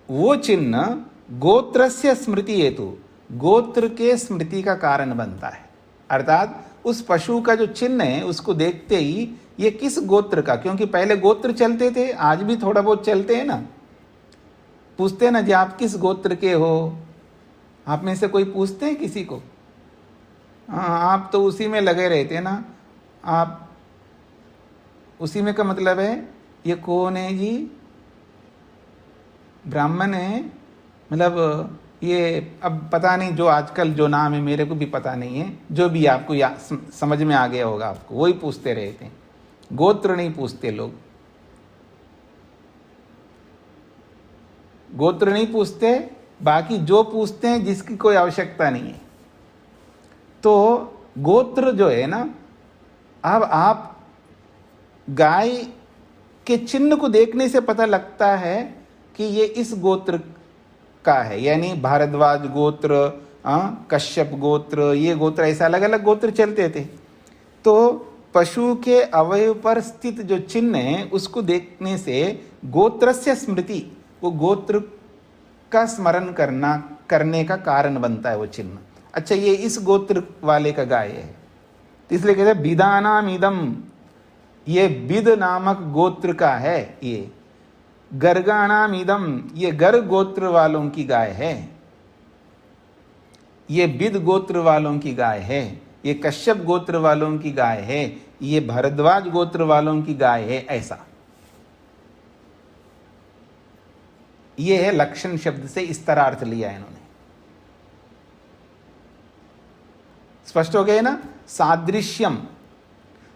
वो चिन्ह गोत्रस्य स्मृति हेतु, गोत्र के स्मृति का कारण बनता है। अर्थात उस पशु का जो चिन्ह है उसको देखते ही ये किस गोत्र का, क्योंकि पहले गोत्र चलते थे, आज भी थोड़ा बहुत चलते हैं ना, पूछते हैं ना जी आप किस गोत्र के हो। आप में से कोई पूछते हैं किसी को? हाँ, आप तो उसी में लगे रहते हैं ना। आप उसी में का मतलब है ये कौन है जी? ब्राह्मण है, मतलब ये अब पता नहीं, जो आजकल जो नाम है मेरे को भी पता नहीं है, जो भी आपको समझ में आ गया होगा आपको, वही पूछते रहते हैं। गोत्र नहीं पूछते लोग, गोत्र नहीं पूछते, बाकी जो पूछते हैं जिसकी कोई आवश्यकता नहीं है। तो गोत्र जो है ना, अब आप गाय के चिन्ह को देखने से पता लगता है कि ये इस गोत्र का है, यानी भारद्वाज गोत्र, कश्यप गोत्र, ये गोत्र, ऐसा अलग अलग गोत्र चलते थे। तो पशु के अवयव पर स्थित जो चिन्ह है उसको देखने से गोत्रस्य स्मृति, वो गोत्र का स्मरण करने का कारण बनता है वो चिन्ह। अच्छा, ये इस गोत्र वाले का गाय है, तो इसलिए कहते हैं बिदानाम इदम, ये बिद नामक गोत्र का है। ये गर्गाणाम इदम, ये गर्ग गोत्र वालों की गाय है। ये बिद गोत्र वालों की गाय है। ये कश्यप गोत्र वालों की गाय है। ये भरद्वाज गोत्र वालों की गाय है। ऐसा ये है लक्षण शब्द से, इस तरह अर्थ लिया है इन्होंने। स्पष्ट हो गए ना? सादृश्यम,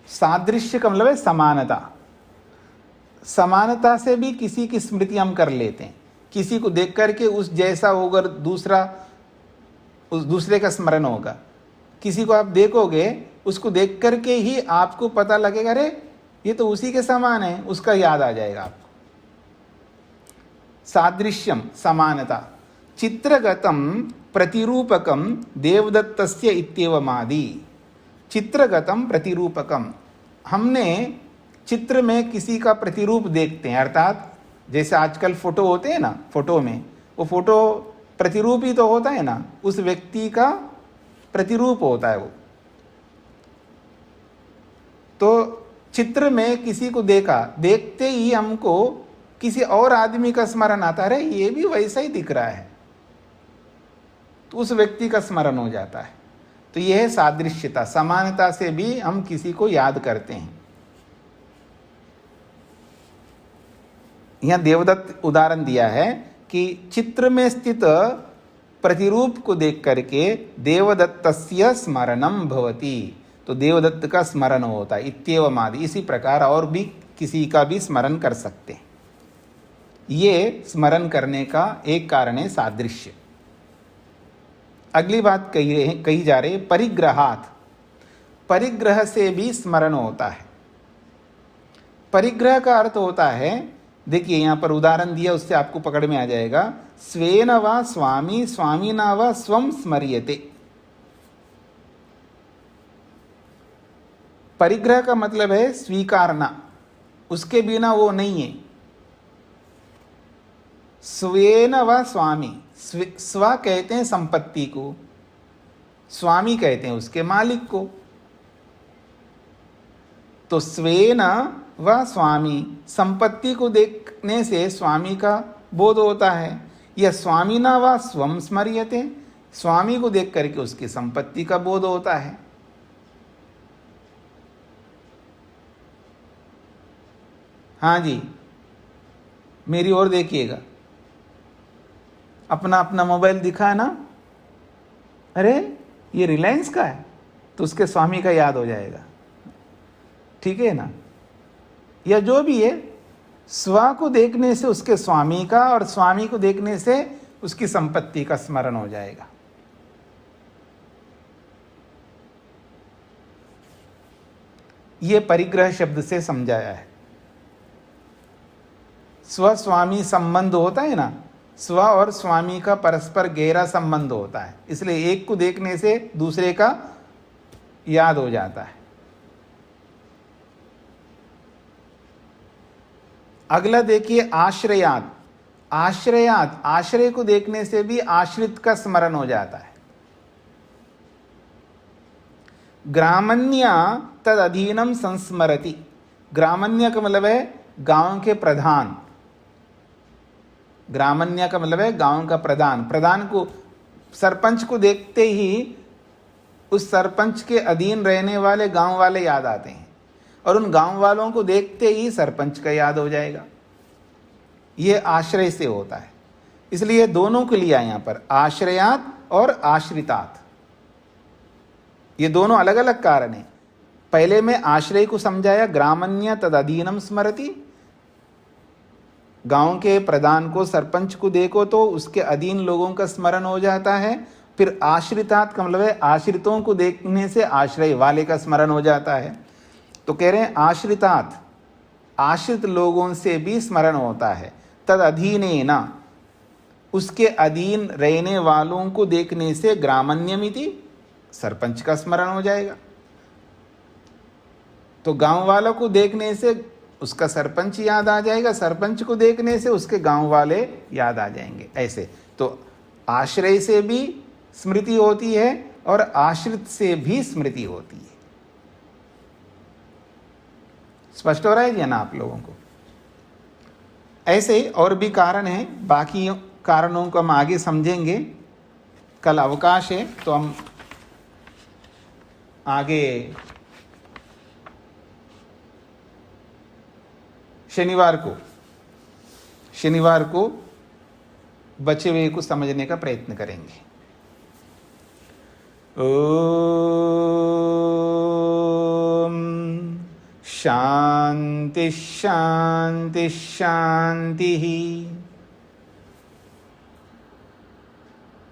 सादृश्य का मतलब है समानता। समानता से भी किसी की स्मृति हम कर लेते हैं, किसी को देख करके उस जैसा होगा दूसरा, उस दूसरे का स्मरण होगा। किसी को आप देखोगे, उसको देख करके ही आपको पता लगेगा अरे ये तो उसी के समान है, उसका याद आ जाएगा आपको। सादृश्यम, समानता। चित्रगतम प्रतिरूपकम देवदत्तस्य इत्येवमादि। चित्रगतम प्रतिरूपकम, हमने चित्र में किसी का प्रतिरूप देखते हैं, अर्थात जैसे आजकल फोटो होते हैं ना, फोटो में वो फोटो प्रतिरूप ही तो होता है ना, उस व्यक्ति का प्रतिरूप होता है वो। तो चित्र में किसी को देखा, देखते ही हमको किसी और आदमी का स्मरण आता है, ये भी वैसा ही दिख रहा है, तो उस व्यक्ति का स्मरण हो जाता है। तो यह है सादृश्यता, समानता से भी हम किसी को याद करते हैं। यहां देवदत्त उदाहरण दिया है कि चित्र में स्थित प्रतिरूप को देख करके देवदत्तस्य स्मरणम भवति, तो देवदत्त का स्मरण होता है। इत्येवमादि, इसी प्रकार और भी किसी का भी स्मरण कर सकते हैं। ये स्मरण करने का एक कारण है सादृश्य। अगली बात कही जा रही है परिग्रहात, परिग्रह से भी स्मरण होता है। परिग्रह का अर्थ होता है, देखिए यहां पर उदाहरण दिया, उससे आपको पकड़ में आ जाएगा। स्वेन व स्वामी स्वामिना व स्वम स्मर्यते। परिग्रह का मतलब है स्वीकारना, उसके बिना वो नहीं है। स्वेन व स्वामी, स्व कहते हैं संपत्ति को, स्वामी कहते हैं उसके मालिक को। तो स्वेन व स्वामी, संपत्ति को देखने से स्वामी का बोध होता है। यह स्वामिना व स्वम स्मर्यते, स्वामी को देख करके उसकी संपत्ति का बोध होता है। हाँ जी, मेरी ओर देखिएगा, अपना अपना मोबाइल दिखा है ना, अरे ये रिलायंस का है, तो उसके स्वामी का याद हो जाएगा। ठीक है ना? या जो भी है, स्व को देखने से उसके स्वामी का और स्वामी को देखने से उसकी संपत्ति का स्मरण हो जाएगा। यह परिग्रह शब्द से समझाया है। स्व स्वामी संबंध होता है ना, स्व और स्वामी का परस्पर गहरा संबंध होता है, इसलिए एक को देखने से दूसरे का याद हो जाता है। अगला देखिए आश्रयात। आश्रयात, आश्रय को देखने से भी आश्रित का स्मरण हो जाता है। ग्रामण्य तद अधीनम संस्मरति। ग्रामण्य का मतलब है गांव के प्रधान। ग्रामण्य का मतलब है गांव का प्रधान। प्रधान को, सरपंच को देखते ही उस सरपंच के अधीन रहने वाले गांव वाले याद आते हैं, और उन गांव वालों को देखते ही सरपंच का याद हो जाएगा। यह आश्रय से होता है, इसलिए दोनों को लिया यहां पर, आश्रयात और आश्रितात्। ये दोनों अलग अलग कारण हैं। पहले में आश्रय को समझाया, ग्रामण्य तदधीनम स्मरति। गांव के प्रधान को, सरपंच को देखो तो उसके अधीन लोगों का स्मरण हो जाता है। फिर आश्रितात् का मतलब है आश्रितों को देखने से आश्रय वाले का स्मरण हो जाता है। तो कह रहे हैं आश्रितात्, आश्रित लोगों से भी स्मरण होता है। तद अधीनेन, उसके अधीन रहने वालों को देखने से ग्रामण्यमिति, सरपंच का स्मरण हो जाएगा। तो गांव वालों को देखने से उसका सरपंच याद आ जाएगा, सरपंच को देखने से उसके गांव वाले याद आ जाएंगे। ऐसे तो आश्रय से भी स्मृति होती है और आश्रित से भी स्मृति होती है। स्पष्ट हो रहा है ना आप लोगों को? ऐसे ही और भी कारण हैं, बाकी कारणों को हम आगे समझेंगे। कल अवकाश है तो हम आगे शनिवार को बचे हुए को समझने का प्रयत्न करेंगे। ओम शांति शांति शांति।